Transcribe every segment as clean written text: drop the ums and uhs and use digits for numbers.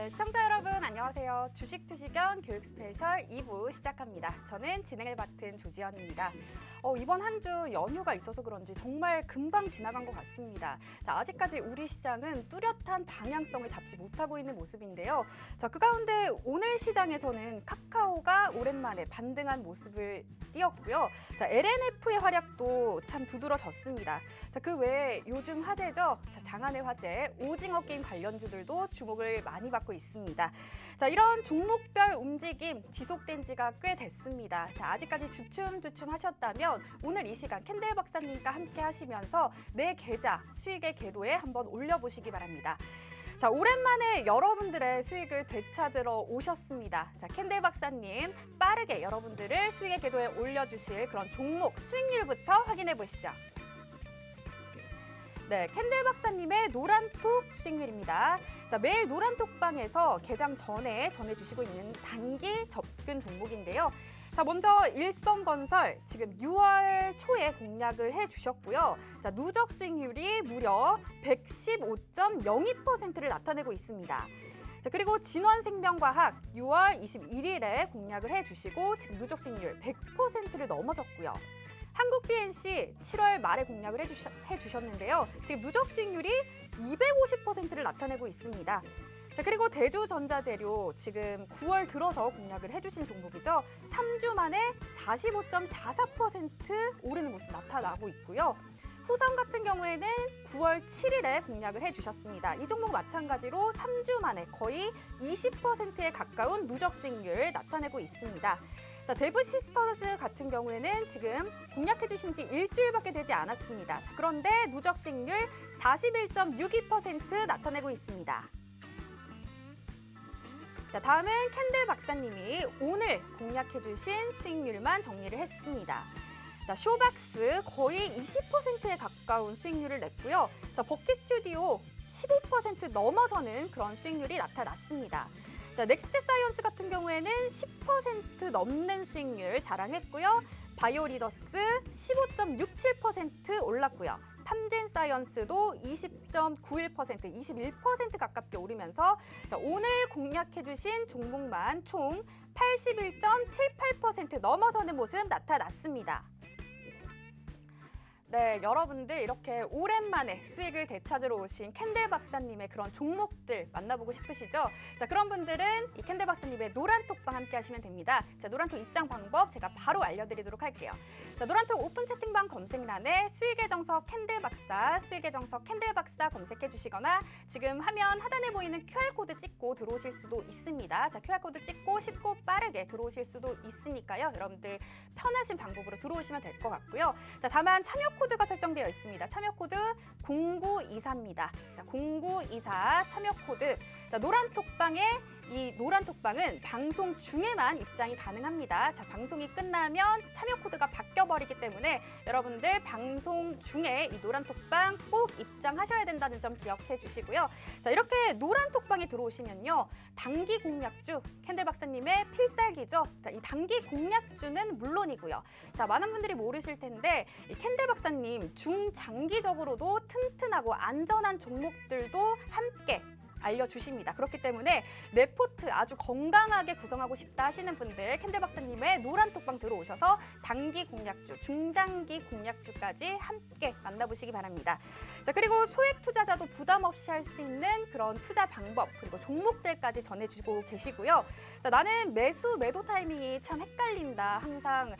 네, 시청자 여러분 안녕하세요. 주식 투시견 교육 스페셜 2부 시작합니다. 저는 진행을 맡은 조지연입니다. 이번 한 주 연휴가 있어서 그런지 정말 금방 지나간 것 같습니다. 자, 아직까지 우리 시장은 뚜렷한 방향성을 잡지 못하고 있는 모습인데요. 자, 그 가운데 오늘 시장에서는 카카오가 오랜만에 반등한 모습을 띄었고요. 자, LNF의 활약도 참 두드러졌습니다. 자, 그 외에 요즘 화제죠. 자, 장안의 화제, 오징어 게임 관련주들도 주목을 많이 받고 있습니다. 자, 이런 종목별 움직임 지속된 지가 꽤 됐습니다. 자, 아직까지 주춤주춤 하셨다면 오늘 이 시간 캔들 박사님과 함께 하시면서 내 계좌 수익의 궤도에 한번 올려보시기 바랍니다. 자, 오랜만에 여러분들의 수익을 되찾으러 오셨습니다. 자, 캔들 박사님 빠르게 여러분들을 수익의 궤도에 올려주실 그런 종목 수익률부터 확인해 보시죠. 네, 캔들 박사님의 노란톡 수익률입니다. 자, 매일 노란톡방에서 개장 전에 전해주시고 있는 단기 접근 종목인데요. 자, 먼저 일성건설 지금 6월 초에 공략을 해주셨고요. 자, 누적 수익률이 무려 115.02%를 나타내고 있습니다. 자, 그리고 진원생명과학 6월 21일에 공략을 해주시고 지금 누적 수익률 100%를 넘어섰고요. 한국 BNC 7월 말에 공략을 해주셨는데요. 지금 누적 수익률이 250%를 나타내고 있습니다. 자, 그리고 대주전자재료 지금 9월 들어서 공략을 해주신 종목이죠. 3주 만에 45.44% 오르는 모습 나타나고 있고요. 후성 같은 경우에는 9월 7일에 공략을 해주셨습니다. 이 종목 마찬가지로 3주 만에 거의 20%에 가까운 누적 수익률을 나타내고 있습니다. 자, 데브시스터즈 같은 경우에는 지금 공략해주신 지 일주일밖에 되지 않았습니다. 자, 그런데 누적 수익률 41.62% 나타내고 있습니다. 자, 다음은 캔들 박사님이 오늘 공략해주신 수익률만 정리를 했습니다. 자, 쇼박스 거의 20%에 가까운 수익률을 냈고요. 자, 버킷스튜디오 15% 넘어서는 그런 수익률이 나타났습니다. 자, 넥스트사이언스 같은 경우에는 10% 넘는 수익률 자랑했고요. 바이오리더스 15.67% 올랐고요. 팜젠사이언스도 20.91%, 21% 가깝게 오르면서 자, 오늘 공략해주신 종목만 총 81.78% 넘어서는 모습 나타났습니다. 네, 여러분들 이렇게 오랜만에 수익을 되찾으러 오신 캔들 박사님의 그런 종목들 만나보고 싶으시죠? 자, 그런 분들은 이 캔들 박사님의 노란톡방 함께 하시면 됩니다. 자, 노란톡 입장 방법 제가 바로 알려드리도록 할게요. 자, 노란톡 오픈 채팅방 검색란에 수익의 정석 캔들 박사, 수익의 정석 캔들 박사 검색해 주시거나 지금 화면 하단에 보이는 QR코드 찍고 들어오실 수도 있습니다. 자, QR코드 찍고 쉽고 빠르게 들어오실 수도 있으니까요. 여러분들 편하신 방법으로 들어오시면 될 것 같고요. 자, 다만 참여 코드가 설정되어 있습니다. 참여 코드 0924입니다. 자, 0924 참여 코드. 자, 노란톡방에 이 노란톡방은 방송 중에만 입장이 가능합니다. 자, 방송이 끝나면 참여 코드가 바뀌어버리기 때문에 여러분들 방송 중에 이 노란톡방 꼭 입장하셔야 된다는 점 기억해 주시고요. 자, 이렇게 노란톡방에 들어오시면요. 단기 공략주, 캔들 박사님의 필살기죠. 자, 이 단기 공략주는 물론이고요. 자, 많은 분들이 모르실 텐데 이 캔들 박사님 중장기적으로도 튼튼하고 안전한 종목들도 함께 알려주십니다. 그렇기 때문에 내 포트 아주 건강하게 구성하고 싶다 하시는 분들 캔들 박사님의 노란톡방 들어오셔서 단기 공략주, 중장기 공략주까지 함께 만나보시기 바랍니다. 자, 그리고 소액 투자자도 부담 없이 할 수 있는 그런 투자 방법 그리고 종목들까지 전해주고 계시고요. 자, 나는 매수, 매도 타이밍이 참 헷갈린다. 항상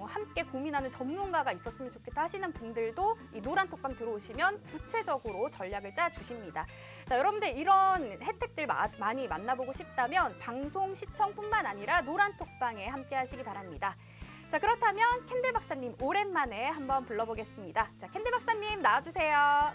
함께 고민하는 전문가가 있었으면 좋겠다 하시는 분들도 이 노란톡방 들어오시면 구체적으로 전략을 짜주십니다. 자, 여러분들 이런 혜택들 많이 만나보고 싶다면 방송 시청뿐만 아니라 노란톡방에 함께 하시기 바랍니다. 자, 그렇다면 캔들 박사님 오랜만에 한번 불러보겠습니다. 자, 캔들 박사님 나와주세요.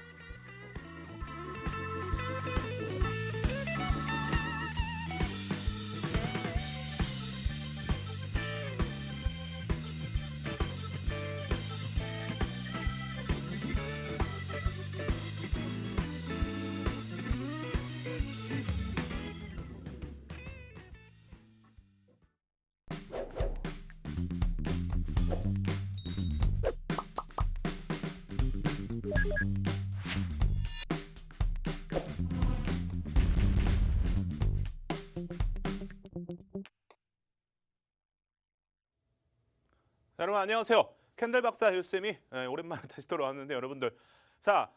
여러분 안녕하세요. 캔들 박사 힐쌤이 오랜만에 다시 돌아왔는데 여러분들, 자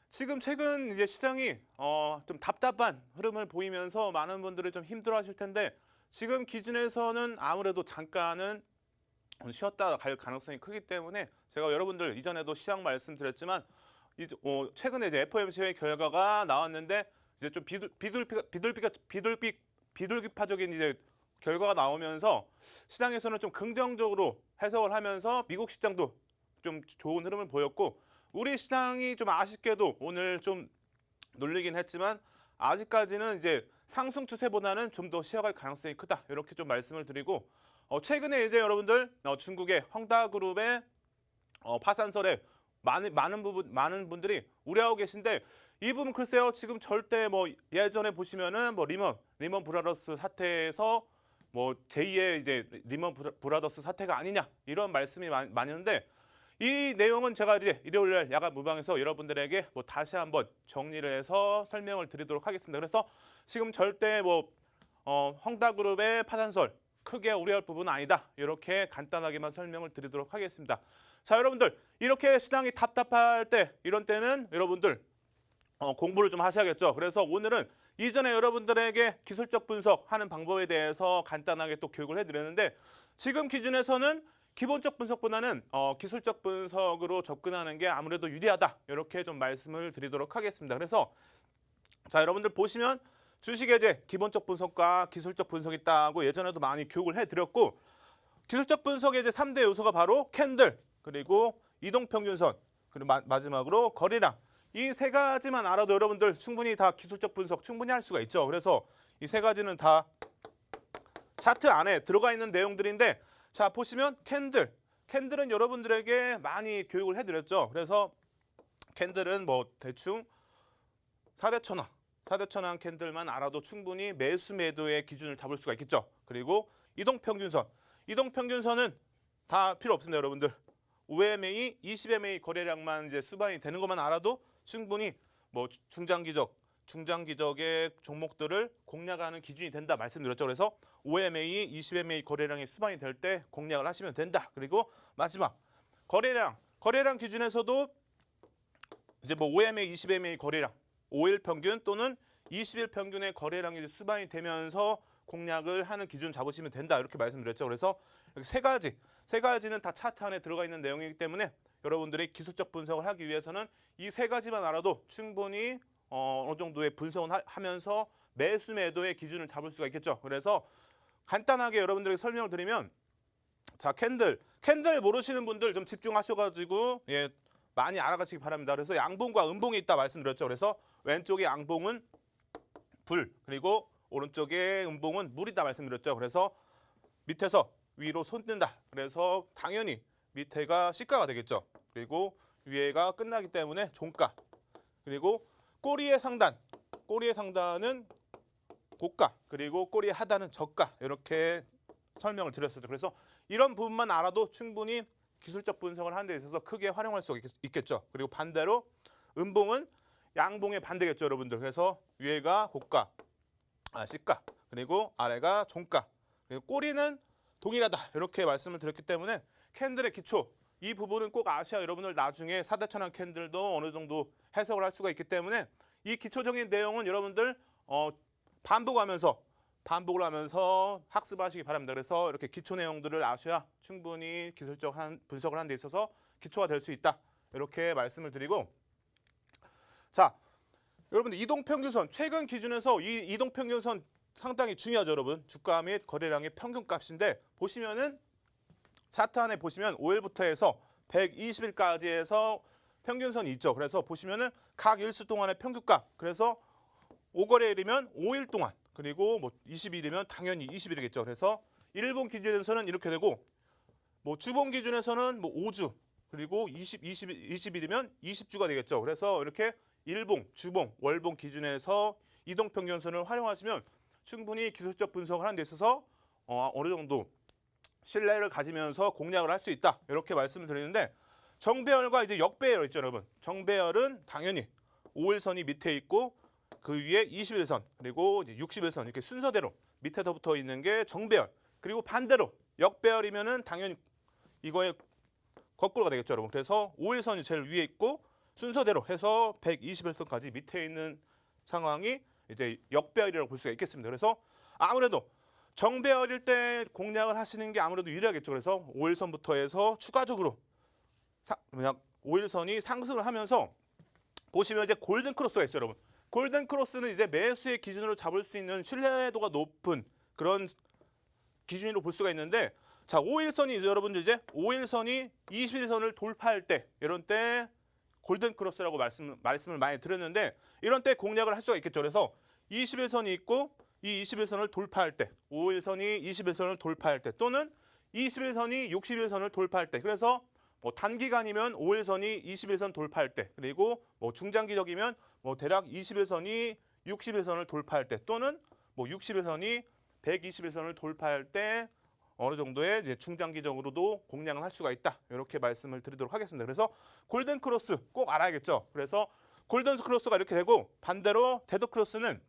지금 최근 이제 시장이 좀 답답한 흐름을 보이면서 많은 분들이 좀 힘들어하실 텐데, 지금 기준에서는 아무래도 잠깐은 쉬었다 갈 가능성이 크기 때문에 제가 여러분들 이전에도 시장 말씀드렸지만 최근에 이제 FOMC의 결과가 나왔는데 이제 좀 비둘기파적인 이제 결과가 나오면서 시장에서는 좀 긍정적으로 해석을 하면서 미국 시장도 좀 좋은 흐름을 보였고, 우리 시장이 좀 아쉽게도 오늘 좀 눌리긴 했지만 아직까지는 이제 상승 추세보다는 좀 더 쉬어갈 가능성이 크다, 이렇게 좀 말씀을 드리고, 최근에 이제 여러분들 중국의 헝다그룹의 파산설에 많은 분들이 우려하고 계신데, 이 부분 글쎄요, 지금 절대 뭐 예전에 보시면은 뭐 리먼 브라더스 사태에서 뭐 제2의 이제 리먼 브라더스 사태가 아니냐, 이런 말씀이 많이 있는데, 이 내용은 제가 이제 일요일 야간 무방에서 여러분들에게 뭐 다시 한번 정리를 해서 설명을 드리도록 하겠습니다. 그래서 지금 절대 뭐 헝다그룹의 파산설 크게 우려할 부분은 아니다, 이렇게 간단하게만 설명을 드리도록 하겠습니다. 자, 여러분들 이렇게 시장이 답답할 때, 이런 때는 여러분들 공부를 좀 하셔야겠죠. 그래서 오늘은 이전에 여러분들에게 기술적 분석하는 방법에 대해서 간단하게 또 교육을 해드렸는데, 지금 기준에서는 기본적 분석보다는 기술적 분석으로 접근하는 게 아무래도 유리하다, 이렇게 좀 말씀을 드리도록 하겠습니다. 그래서 자, 여러분들 보시면 주식에 이제 기본적 분석과 기술적 분석이 있다고 예전에도 많이 교육을 해드렸고, 기술적 분석의 이제 3대 요소가 바로 캔들, 그리고 이동평균선, 그리고 마지막으로 거래량, 이 세 가지만 알아도 여러분들 충분히 다 기술적 분석 충분히 할 수가 있죠. 그래서 이 세 가지는 다 차트 안에 들어가 있는 내용들인데, 자 보시면 캔들은 여러분들에게 많이 교육을 해드렸죠. 그래서 캔들은 뭐 대충 4대 천왕 캔들만 알아도 충분히 매수 매도의 기준을 잡을 수가 있겠죠. 그리고 이동평균선은 다 필요 없습니다, 여러분들. 5MA, 20MA 거래량만 이제 수반이 되는 것만 알아도 충분히 뭐 중장기적의 종목들을 공략하는 기준이 된다 말씀드렸죠. 그래서 5MA, 20MA 거래량이 수반이 될 때 공략을 하시면 된다. 그리고 마지막 거래량 기준에서도 이제 뭐 5MA, 20MA 거래량, 5일 평균 또는 20일 평균의 거래량이 수반이 되면서 공략을 하는 기준 잡으시면 된다, 이렇게 말씀드렸죠. 그래서 세 가지는 다 차트 안에 들어가 있는 내용이기 때문에 여러분들이 기술적 분석을 하기 위해서는 이 세 가지만 알아도 충분히 어느 정도의 분석을 하면서 매수 매도의 기준을 잡을 수가 있겠죠. 그래서 간단하게 여러분들에게 설명을 드리면, 자 캔들 모르시는 분들 좀 집중하셔가지고 많이 알아가시기 바랍니다. 그래서 양봉과 음봉이 있다 말씀드렸죠. 그래서 왼쪽에 양봉은 불, 그리고 오른쪽에 음봉은 물이다 말씀드렸죠. 그래서 밑에서 위로 솟는다. 그래서 당연히 밑에가 시가가 되겠죠. 그리고 위에가 끝나기 때문에 종가. 그리고 꼬리의 상단은 고가, 그리고 꼬리의 하단은 저가, 이렇게 설명을 드렸었죠. 그래서 이런 부분만 알아도 충분히 기술적 분석을 하는 데 있어서 크게 활용할 수 있겠죠. 그리고 반대로 음봉은 양봉의 반대겠죠, 여러분들. 그래서 위에가 시가, 그리고 아래가 종가, 그리고 꼬리는 동일하다, 이렇게 말씀을 드렸기 때문에 캔들의 기초, 이 부분은 꼭 아셔야 여러분들 나중에 4대 천왕 캔들도 어느 정도 해석을 할 수가 있기 때문에 이 기초적인 내용은 여러분들 반복을 하면서 학습하시기 바랍니다. 그래서 이렇게 기초 내용들을 아셔야 충분히 기술적 분석을 하는 데 있어서 기초가 될 수 있다, 이렇게 말씀을 드리고, 자 여러분들 이동평균선, 최근 기준에서 이 이동평균선 상당히 중요하죠, 여러분. 주가 및 거래량의 평균값인데, 보시면은 차트 안에 보시면 5일부터 해서 120일까지 해서 평균선이 있죠. 그래서 보시면은 각 일수 동안의 평균값, 그래서 5거래일이면 5일 동안, 그리고 뭐 20일이면 당연히 20일이겠죠. 그래서 일본 기준에서는 이렇게 되고, 뭐 주봉 기준에서는 뭐 5주, 그리고 20일이면 20주가 되겠죠. 그래서 이렇게 일봉, 주봉, 월봉 기준에서 이동평균선을 활용하시면 충분히 기술적 분석을 하는 데 있어서 어느 정도 신뢰를 가지면서 공략을 할 수 있다, 이렇게 말씀을 드리는데, 정배열과 이제 역배열 있죠, 여러분. 정배열은 당연히 5일선이 밑에 있고 그 위에 20일선, 그리고 60일선, 이렇게 순서대로 밑에 붙어 있는 게 정배열. 그리고 반대로 역배열이면은 당연히 이거의 거꾸로가 되겠죠, 여러분. 그래서 5일선이 제일 위에 있고 순서대로 해서 121선까지 밑에 있는 상황이 이제 역배열이라고 볼 수가 있겠습니다. 그래서 아무래도 정배열일 때 공략을 하시는 게 아무래도 유리하겠죠. 그래서 5일선부터 해서 추가적으로 그냥 5일선이 상승을 하면서 보시면 이제 골든 크로스가 있어요, 여러분. 골든 크로스는 이제 매수의 기준으로 잡을 수 있는 신뢰도가 높은 그런 기준으로 볼 수가 있는데, 자, 5일선이 여러분들 이제 5일선이 21선을 돌파할 때, 이런 때 골든 크로스라고 말씀을 많이 드렸는데, 이런 때 공략을 할 수가 있겠죠. 그래서 21선이 있고 이 21선을 돌파할 때, 5일선이 21선을 돌파할 때, 또는 21선이 61선을 돌파할 때, 그래서 뭐 단기간이면 5일선이 21선 돌파할 때, 그리고 뭐 중장기적이면 뭐 대략 21선이 61선을 돌파할 때, 또는 뭐 61선이 121선을 돌파할 때 어느 정도의 이제 중장기적으로도 공략을 할 수가 있다. 이렇게 말씀을 드리도록 하겠습니다. 그래서 골든 크로스 꼭 알아야겠죠. 그래서 골든 크로스가 이렇게 되고, 반대로 데드 크로스는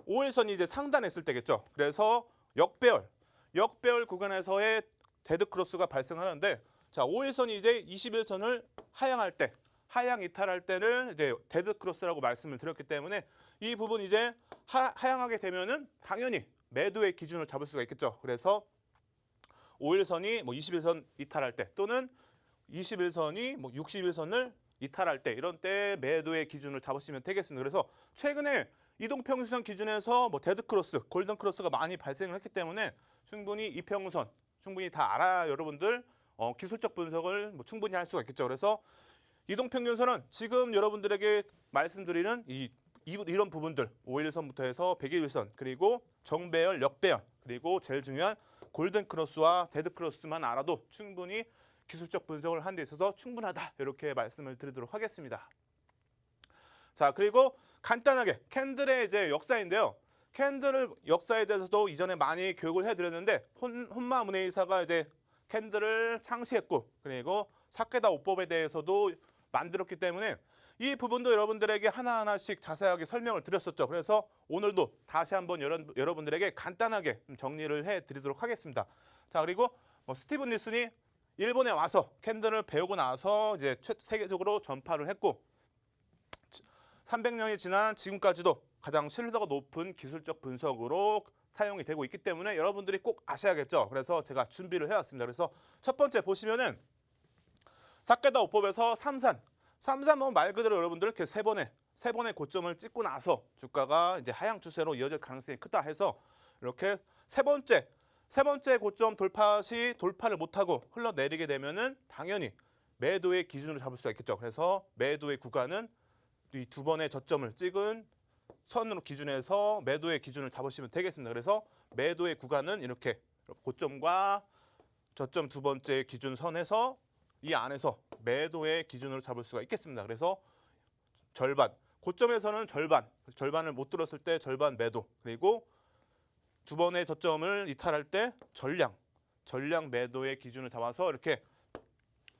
5일선이 이제 상단했을 때겠죠. 그래서 역배열 구간에서의 데드 크로스가 발생하는데, 자, 5일선이 이제 21선을 하향할 때, 하향 이탈할 때는 이제 데드 크로스라고 말씀을 드렸기 때문에 이 부분 이제 하향하게 되면은 당연히 매도의 기준을 잡을 수가 있겠죠. 그래서 5일선이 뭐 21선 이탈할 때, 또는 21선이 뭐 61선을 이탈할 때, 이런 때 매도의 기준을 잡으시면 되겠습니다. 그래서 최근에 이동평균선 기준에서 뭐 데드 크로스, 골든 크로스가 많이 발생을 했기 때문에 충분히 이평선 충분히 다 알아야 여러분들 기술적 분석을 뭐 충분히 할 수가 있겠죠. 그래서 이동평균선은 지금 여러분들에게 말씀드리는 이런 부분들, 5일선부터 해서 121선, 그리고 정배열, 역배열, 그리고 제일 중요한 골든 크로스와 데드 크로스만 알아도 충분히 기술적 분석을 하는 데 있어서 충분하다. 이렇게 말씀을 드리도록 하겠습니다. 자, 그리고 간단하게 캔들의 이제 역사인데요. 캔들 역사에 대해서도 이전에 많이 교육을 해드렸는데, 혼마 문해이사가 이제 캔들을 창시했고, 그리고 사케다 오법에 대해서도 만들었기 때문에 이 부분도 여러분들에게 하나하나씩 자세하게 설명을 드렸었죠. 그래서 오늘도 다시 한번 여러분들에게 간단하게 정리를 해드리도록 하겠습니다. 자, 그리고 스티븐 닐슨이 일본에 와서 캔들을 배우고 나서 이제 세계적으로 전파를 했고, 300년이 지난 지금까지도 가장 신뢰도가 높은 기술적 분석으로 사용이 되고 있기 때문에 여러분들이 꼭 아셔야겠죠. 그래서 제가 준비를 해왔습니다. 그래서 첫 번째 보시면은 사케다 오법에서 삼산은 말 그대로 여러분들 이렇게 세 번의 고점을 찍고 나서 주가가 이제 하향 추세로 이어질 가능성이 크다 해서 이렇게 세 번째 고점 돌파 시 돌파를 못하고 흘러내리게 되면은 당연히 매도의 기준으로 잡을 수가 있겠죠. 그래서 매도의 구간은 이 두 번의 저점을 찍은 선으로 기준해서 매도의 기준을 잡으시면 되겠습니다. 그래서 매도의 구간은 이렇게 고점과 저점 두 번째 기준 선에서 이 안에서 매도의 기준으로 잡을 수가 있겠습니다. 그래서 절반, 고점에서는 절반을 못 들었을 때 절반 매도, 그리고 두 번의 저점을 이탈할 때 전량 매도의 기준을 잡아서 이렇게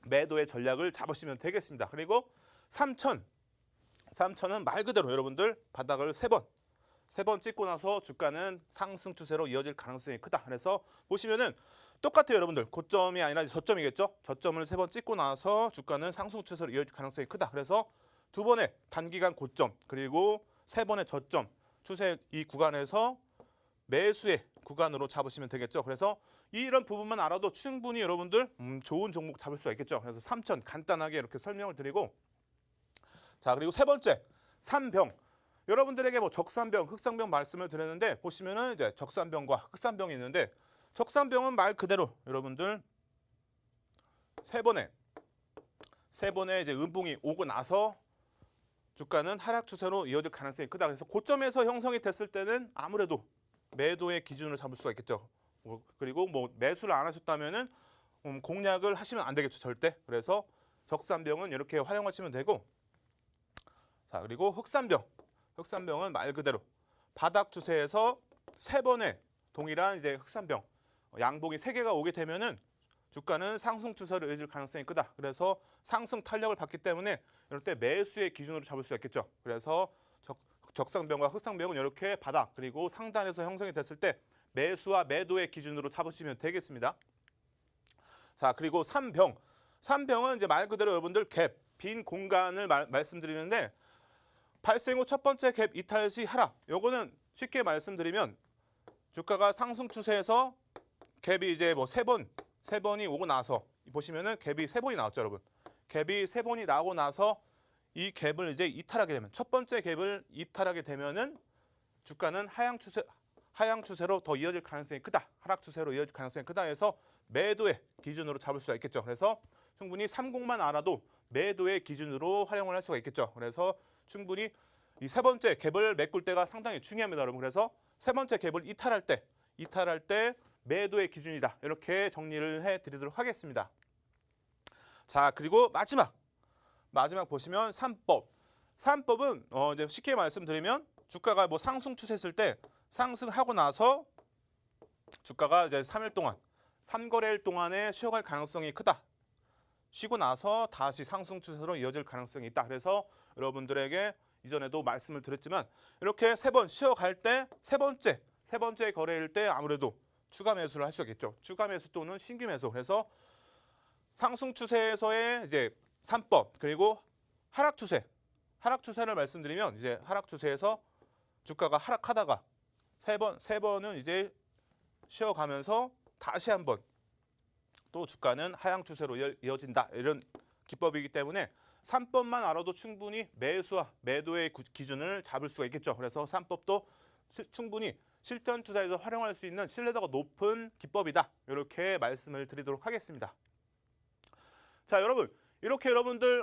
매도의 전략을 잡으시면 되겠습니다. 그리고 3천은 말 그대로 여러분들 바닥을 세 번 찍고 나서 주가는 상승 추세로 이어질 가능성이 크다. 그래서 보시면은 똑같아요, 여러분들. 고점이 아니라 저점이겠죠. 저점을 세 번 찍고 나서 주가는 상승 추세로 이어질 가능성이 크다. 그래서 두 번의 단기간 고점, 그리고 세 번의 저점 추세 이 구간에서 매수의 구간으로 잡으시면 되겠죠. 그래서 이런 부분만 알아도 충분히 여러분들 좋은 종목 잡을 수가 있겠죠. 그래서 3천 간단하게 이렇게 설명을 드리고, 자, 그리고 세 번째 삼병. 여러분들에게 뭐 적산병, 흑산병 말씀을 드렸는데, 보시면은 이제 적산병과 흑산병이 있는데, 적산병은 말 그대로 여러분들 세 번의 이제 음봉이 오고 나서 주가는 하락 추세로 이어질 가능성이 크다. 그래서 고점에서 형성이 됐을 때는 아무래도 매도의 기준을 잡을 수가 있겠죠. 그리고 뭐 매수를 안 하셨다면은 공략을 하시면 안 되겠죠, 절대. 그래서 적산병은 이렇게 활용하시면 되고, 자, 그리고 흑산병은 말 그대로 바닥 추세에서 세 번의 동일한 이제 흑산병 양봉이 세 개가 오게 되면은 주가는 상승 추세로 이어질 가능성이 크다. 그래서 상승 탄력을 받기 때문에 이럴 때 매수의 기준으로 잡을 수 있겠죠. 그래서 적상병과 흑상병은 이렇게 바닥 그리고 상단에서 형성이 됐을 때 매수와 매도의 기준으로 잡으시면 되겠습니다. 자, 그리고 3병. 3병은 이제 말 그대로 여러분들 갭, 빈 공간을 말씀드리는데 발생 후 첫 번째 갭 이탈 시 하락. 요거는 쉽게 말씀드리면 주가가 상승 추세에서 갭이 이제 뭐 세 번이 오고 나서 보시면은 갭이 세 번이 나왔죠, 여러분. 갭이 세 번이 나오고 나서 이 갭을 이제 이탈하게 되면 첫 번째 갭을 이탈하게 되면은 주가는 하향 추세로 더 이어질 가능성이 크다. 하락 추세로 이어질 가능성이 크다 해서 매도의 기준으로 잡을 수가 있겠죠. 그래서 충분히 30만 알아도 매도의 기준으로 활용을 할 수가 있겠죠. 그래서 충분히 이 세 번째 갭을 메꿀 때가 상당히 중요합니다, 여러분. 그래서 세 번째 갭을 이탈할 때 매도의 기준이다. 이렇게 정리를 해드리도록 하겠습니다. 자, 그리고 마지막 보시면 3법. 3법은 이제 쉽게 말씀드리면 주가가 뭐 상승 추세했을 때 상승하고 나서 주가가 이제 3일 동안 3거래일 동안에 쉬어갈 가능성이 크다. 쉬고 나서 다시 상승 추세로 이어질 가능성이 있다. 그래서 여러분들에게 이전에도 말씀을 드렸지만 이렇게 세 번 쉬어갈 때 세 번째 거래일 때 아무래도 추가 매수를 할 수 있겠죠. 추가 매수 또는 신규 매수. 그래서 상승 추세에서의 이제 3법 그리고 하락 추세를 말씀드리면 이제 하락 추세에서 주가가 하락하다가 세 번은 이제 쉬어가면서 다시 한번 또 주가는 하향 추세로 이어진다. 이런 기법이기 때문에 3법만 알아도 충분히 매수와 매도의 기준을 잡을 수가 있겠죠. 그래서 3법도 충분히 실전 투자에서 활용할 수 있는 신뢰도가 높은 기법이다. 이렇게 말씀을 드리도록 하겠습니다. 자, 여러분 이렇게 여러분들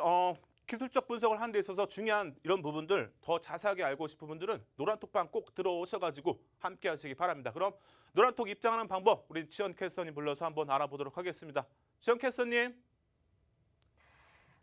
기술적 분석을 하는 데 있어서 중요한 이런 부분들 더 자세하게 알고 싶은 분들은 노란톡방 꼭 들어오셔가지고 함께 하시기 바랍니다. 그럼 노란톡 입장하는 방법 우리 지연 캐스터님 불러서 한번 알아보도록 하겠습니다. 지연 캐스터님.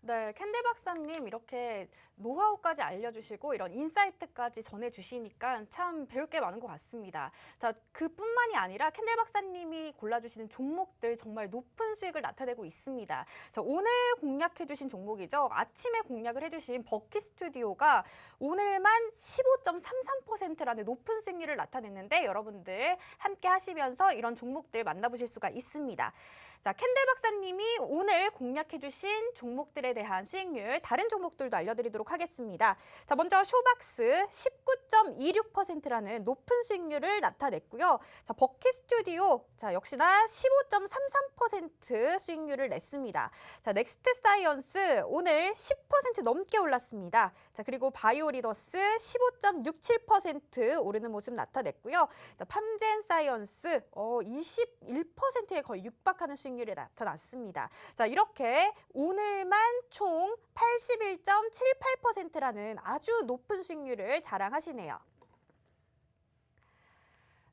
네, 캔들 박사님 이렇게 노하우까지 알려주시고 이런 인사이트까지 전해주시니까 참 배울 게 많은 것 같습니다. 자, 그뿐만이 아니라 캔들 박사님이 골라주시는 종목들 정말 높은 수익을 나타내고 있습니다. 자, 오늘 공략해주신 종목이죠. 아침에 공략을 해주신 버키 스튜디오가 오늘만 15.33%라는 높은 수익률을 나타냈는데 여러분들 함께 하시면서 이런 종목들 만나보실 수가 있습니다. 자, 캔들 박사님이 오늘 공략해주신 종목들에 대한 수익률, 다른 종목들도 알려드리도록 하겠습니다. 자, 먼저 쇼박스 19.26%라는 높은 수익률을 나타냈고요. 자, 버키 스튜디오, 자, 역시나 15.33% 수익률을 냈습니다. 자, 넥스트 사이언스 오늘 10% 넘게 올랐습니다. 자, 그리고 바이오리더스 15.67% 오르는 모습 나타냈고요. 자, 팜젠 사이언스 21%에 거의 육박하는 수익률이 나타났습니다. 자, 이렇게 오늘만 총 81.78%라는 아주 높은 수익률을 자랑하시네요.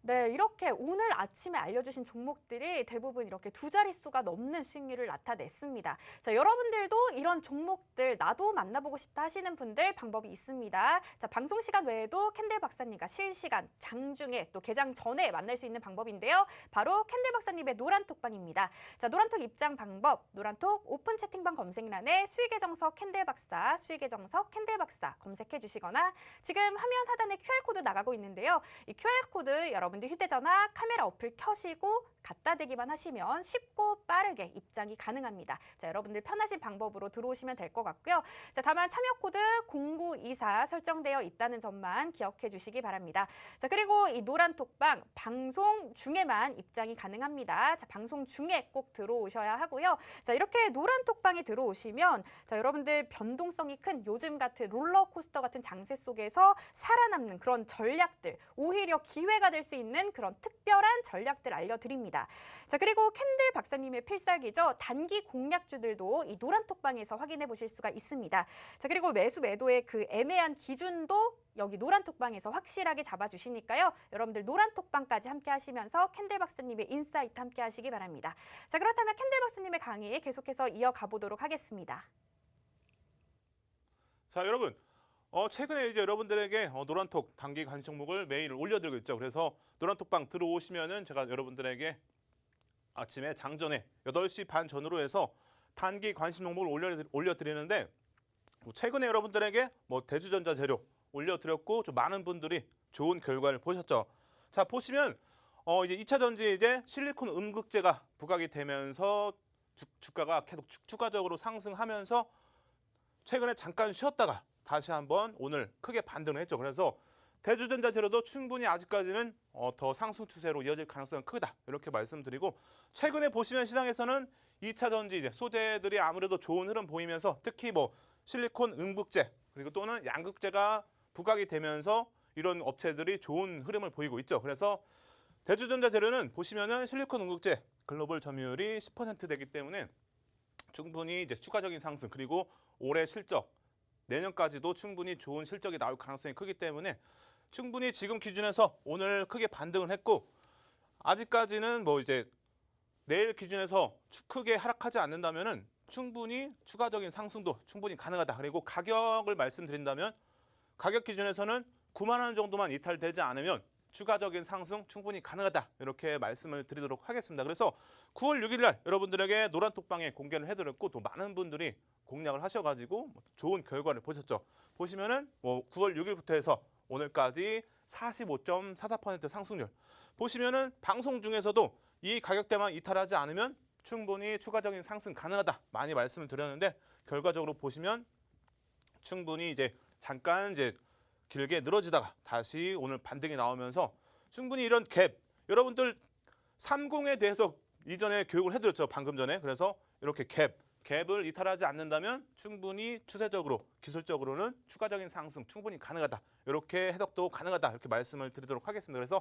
네, 이렇게 오늘 아침에 알려주신 종목들이 대부분 이렇게 두 자릿수가 넘는 수익률을 나타냈습니다. 자, 여러분들도 이런 종목들 나도 만나보고 싶다 하시는 분들 방법이 있습니다. 자, 방송 시간 외에도 캔들 박사님과 실시간, 장중에 또 개장 전에 만날 수 있는 방법인데요. 바로 캔들 박사님의 노란톡방입니다. 자, 노란톡 입장 방법, 노란톡 오픈 채팅방 검색란에 수익의 정석 캔들 박사, 수익의 정석 캔들 박사 검색해 주시거나 지금 화면 하단에 QR코드 나가고 있는데요. 이 QR코드 여러분 휴대전화 카메라 어플 켜시고 갖다 대기만 하시면 쉽고 빠르게 입장이 가능합니다. 자, 여러분들 편하신 방법으로 들어오시면 될 것 같고요. 자, 다만 참여 코드 0924 설정되어 있다는 점만 기억해 주시기 바랍니다. 자, 그리고 이 노란톡방 방송 중에만 입장이 가능합니다. 자, 방송 중에 꼭 들어오셔야 하고요. 자, 이렇게 노란톡방에 들어오시면 자, 여러분들 변동성이 큰 요즘 같은 롤러코스터 같은 장세 속에서 살아남는 그런 전략들, 오히려 기회가 될 수 있는 그런 특별한 전략들 알려드립니다. 자, 그리고 캔들 박사님의 필살기죠. 단기 공략주들도 이 노란톡방에서 확인해 보실 수가 있습니다. 자, 그리고 매수 매도의 그 애매한 기준도 여기 노란톡방에서 확실하게 잡아주시니까요. 여러분들 노란톡방까지 함께 하시면서 캔들 박사님의 인사이트 함께 하시기 바랍니다. 자, 그렇다면 캔들 박사님의 강의 계속해서 이어가 보도록 하겠습니다. 자, 여러분. 최근에 이제 여러분들에게 노란톡 단기 관심 종목을 매일 올려드리고 있죠. 그래서 노란톡방 들어오시면은 제가 여러분들에게 아침에 장전에 8시 반 전후로 해서 단기 관심 종목을 올려드리는데 최근에 여러분들에게 대주전자 재료 올려드렸고 좀 많은 분들이 좋은 결과를 보셨죠. 자, 보시면 이제 2차 전지에 이제 실리콘 음극재가 부각이 되면서 주가가 계속 추가적으로 상승하면서 최근에 잠깐 쉬었다가 다시 한번 오늘 크게 반등을 했죠. 그래서 대주전자재료도 충분히 아직까지는 더 상승 추세로 이어질 가능성이 크다. 이렇게 말씀드리고 최근에 보시면 시장에서는 2차 전지 이제 소재들이 아무래도 좋은 흐름 보이면서 특히 뭐 실리콘 음극재 그리고 또는 양극재가 부각이 되면서 이런 업체들이 좋은 흐름을 보이고 있죠. 그래서 대주전자재료는 보시면은 실리콘 음극재 글로벌 점유율이 10% 되기 때문에 충분히 이제 추가적인 상승 그리고 올해 실적 내년까지도 충분히 좋은 실적이 나올 가능성이 크기 때문에 충분히 지금 기준에서 오늘 크게 반등을 했고 아직까지는 뭐 이제 내일 기준에서 크게 하락하지 않는다면은 충분히 추가적인 상승도 충분히 가능하다. 그리고 가격을 말씀드린다면 가격 기준에서는 9만 원 정도만 이탈되지 않으면 추가적인 상승 충분히 가능하다. 이렇게 말씀을 드리도록 하겠습니다. 그래서 9월 6일 날 여러분들에게 노란톡방에 공개를 해드렸고 또 많은 분들이 공략을 하셔가지고 좋은 결과를 보셨죠. 보시면은 뭐 9월 6일부터 해서 오늘까지 45.44% 상승률. 보시면은 방송 중에서도 이 가격대만 이탈하지 않으면 충분히 추가적인 상승 가능하다. 많이 말씀을 드렸는데 결과적으로 보시면 충분히 이제 잠깐 이제 길게 늘어지다가 다시 오늘 반등이 나오면서 충분히 이런 갭 여러분들 30에 대해서 이전에 교육을 해드렸죠. 방금 전에. 그래서 이렇게 갭을 이탈하지 않는다면 충분히 추세적으로 기술적으로는 추가적인 상승 충분히 가능하다. 이렇게 해석도 가능하다. 이렇게 말씀을 드리도록 하겠습니다. 그래서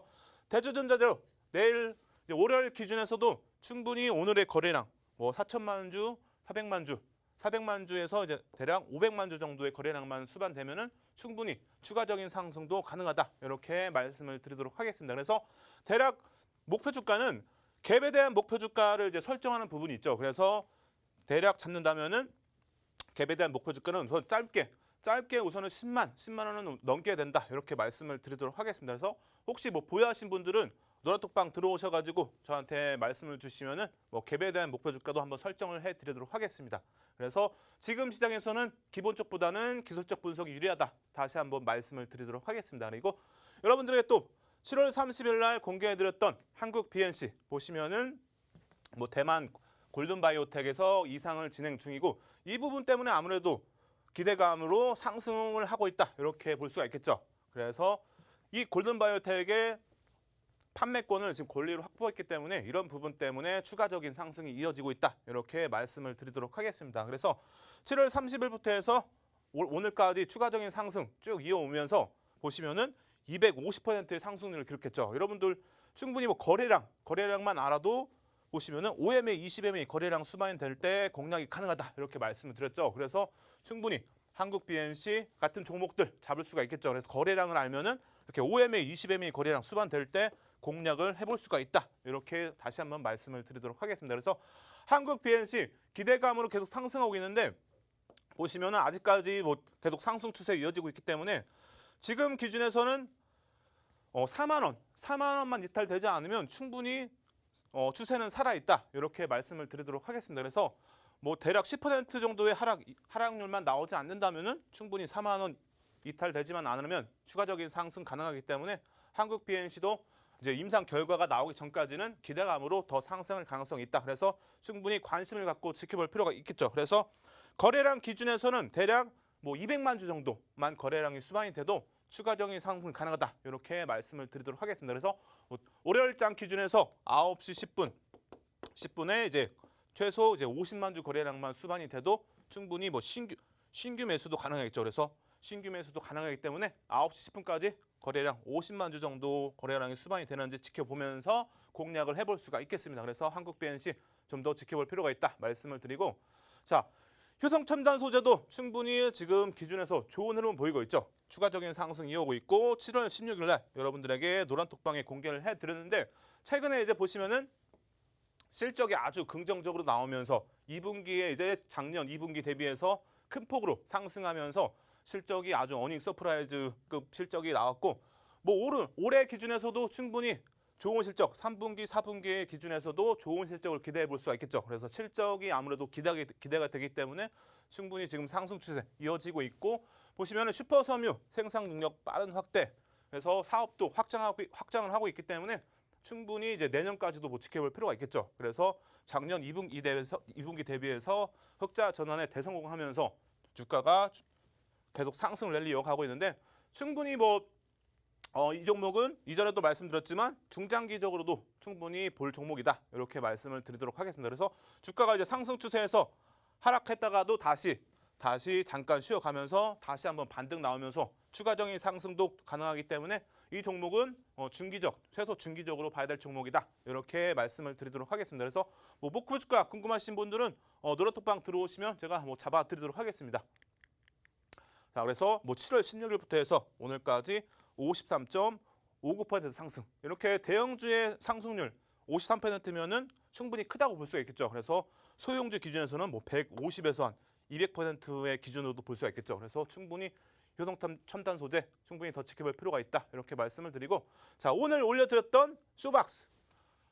대주전자재료 내일 이제 월요일 기준에서도 충분히 오늘의 거래량 뭐 4천만 주, 400만 주 400만 주에서 이제 대략 500만 주 정도의 거래량만 수반되면은 충분히 추가적인 상승도 가능하다. 이렇게 말씀을 드리도록 하겠습니다. 그래서 대략 목표 주가는 갭에 대한 목표 주가를 이제 설정하는 부분이 있죠. 그래서 대략 잡는다면은 갭에 대한 목표 주가는 우선 짧게 우선은 10만 원은 넘게 된다. 이렇게 말씀을 드리도록 하겠습니다. 그래서 혹시 뭐 보유하신 분들은 노란톡방 들어오셔가지고 저한테 말씀을 주시면은 뭐 갭에 대한 목표 주가도 한번 설정을 해드리도록 하겠습니다. 그래서 지금 시장에서는 기본적보다는 기술적 분석이 유리하다. 다시 한번 말씀을 드리도록 하겠습니다. 그리고 여러분들에게 또 7월 30일 날 공개해드렸던 한국 BNC 보시면은 뭐 대만 골든바이오텍에서 이상을 진행 중이고 이 부분 때문에 아무래도 기대감으로 상승을 하고 있다. 이렇게 볼 수가 있겠죠. 그래서 이 골든바이오텍의 판매권을 지금 권리로 확보했기 때문에 이런 부분 때문에 추가적인 상승이 이어지고 있다. 이렇게 말씀을 드리도록 하겠습니다. 그래서 7월 30일부터 해서 오늘까지 추가적인 상승 쭉 이어오면서 보시면은 250%의 상승률을 기록했죠. 여러분들 충분히 뭐 거래량만 알아도 보시면은 5MA, 20MA 거래량 수반이 될 때 공략이 가능하다. 이렇게 말씀을 드렸죠. 그래서 충분히 한국 BNC 같은 종목들 잡을 수가 있겠죠. 그래서 거래량을 알면은 이렇게 5MA, 20MA 거래량 수반될 때 공략을 해볼 수가 있다. 이렇게 다시 한번 말씀을 드리도록 하겠습니다. 그래서 한국 BNC 기대감으로 계속 상승하고 있는데 보시면은 아직까지 뭐 계속 상승 추세 이어지고 있기 때문에 지금 기준에서는 4만 원만 이탈되지 않으면 충분히 추세는 살아있다. 이렇게 말씀을 드리도록 하겠습니다. 그래서 뭐 대략 10% 정도의 하락률만 나오지 않는다면은 충분히 4만 원 이탈되지만 않으면 추가적인 상승 가능하기 때문에 한국 BNC도 이제 임상 결과가 나오기 전까지는 기대감으로 더 상승할 가능성이 있다. 그래서 충분히 관심을 갖고 지켜볼 필요가 있겠죠. 그래서 거래량 기준에서는 대략 뭐 200만 주 정도만 거래량이 수반이 돼도 추가적인 상승 가능하다. 이렇게 말씀을 드리도록 하겠습니다. 그래서 월요일장 기준에서 9시 10분에 이제 최소 이제 50만 주 거래량만 수반이 돼도 충분히 뭐 신규 매수도 가능하겠죠. 그래서 신규 매수도 가능하기 때문에 9시 10분까지 거래량 50만 주 정도 거래량이 수반이 되는지 지켜보면서 공략을 해볼 수가 있겠습니다. 그래서 한국 BNC 좀 더 지켜볼 필요가 있다 말씀을 드리고 자 효성 첨단 소재도 충분히 지금 기준에서 좋은 흐름을 보이고 있죠. 추가적인 상승 이어오고 있고 7월 16일 날 여러분들에게 노란톡방에 공개를 해드렸는데 최근에 이제 보시면은 실적이 아주 긍정적으로 나오면서 2분기에 이제 작년 2분기 대비해서 큰 폭으로 상승하면서 실적이 아주 어닝 서프라이즈급 실적이 나왔고 뭐 올해 기준에서도 충분히 좋은 실적 3분기, 4분기 기준에서도 좋은 실적을 기대해 볼 수가 있겠죠. 그래서 실적이 아무래도 기대가 되기 때문에 충분히 지금 상승 추세 이어지고 있고 보시면은 슈퍼섬유 생산 능력 빠른 확대 그래서 사업도 확장을 하고 있기 때문에 충분히 이제 내년까지도 뭐 지켜볼 필요가 있겠죠. 그래서 작년 2분기 대비해서 흑자 전환에 대성공하면서 주가가 계속 상승 랠리 이어가고 있는데 충분히 이 종목은 이전에도 말씀드렸지만 중장기적으로도 충분히 볼 종목이다. 이렇게 말씀을 드리도록 하겠습니다. 그래서 주가가 이제 상승 추세에서 하락했다가도 다시 잠깐 쉬어가면서 다시 한번 반등 나오면서 추가적인 상승도 가능하기 때문에 이 종목은 최소 중기적으로 봐야 될 종목이다. 이렇게 말씀을 드리도록 하겠습니다. 그래서 목표 주가 궁금하신 분들은 노란톡방 들어오시면 제가 잡아드리도록 하겠습니다. 자, 그래서 7월 16일부터 해서 오늘까지 53.59% 상승. 이렇게 대형주의 상승률 53%면은 충분히 크다고 볼 수가 있겠죠. 그래서 소형주 기준에서는 150에서 한 200%의 기준으로도 볼 수가 있겠죠. 그래서 충분히 효동 첨단 소재 충분히 더 지켜볼 필요가 있다. 이렇게 말씀을 드리고, 자, 오늘 올려드렸던 쇼박스.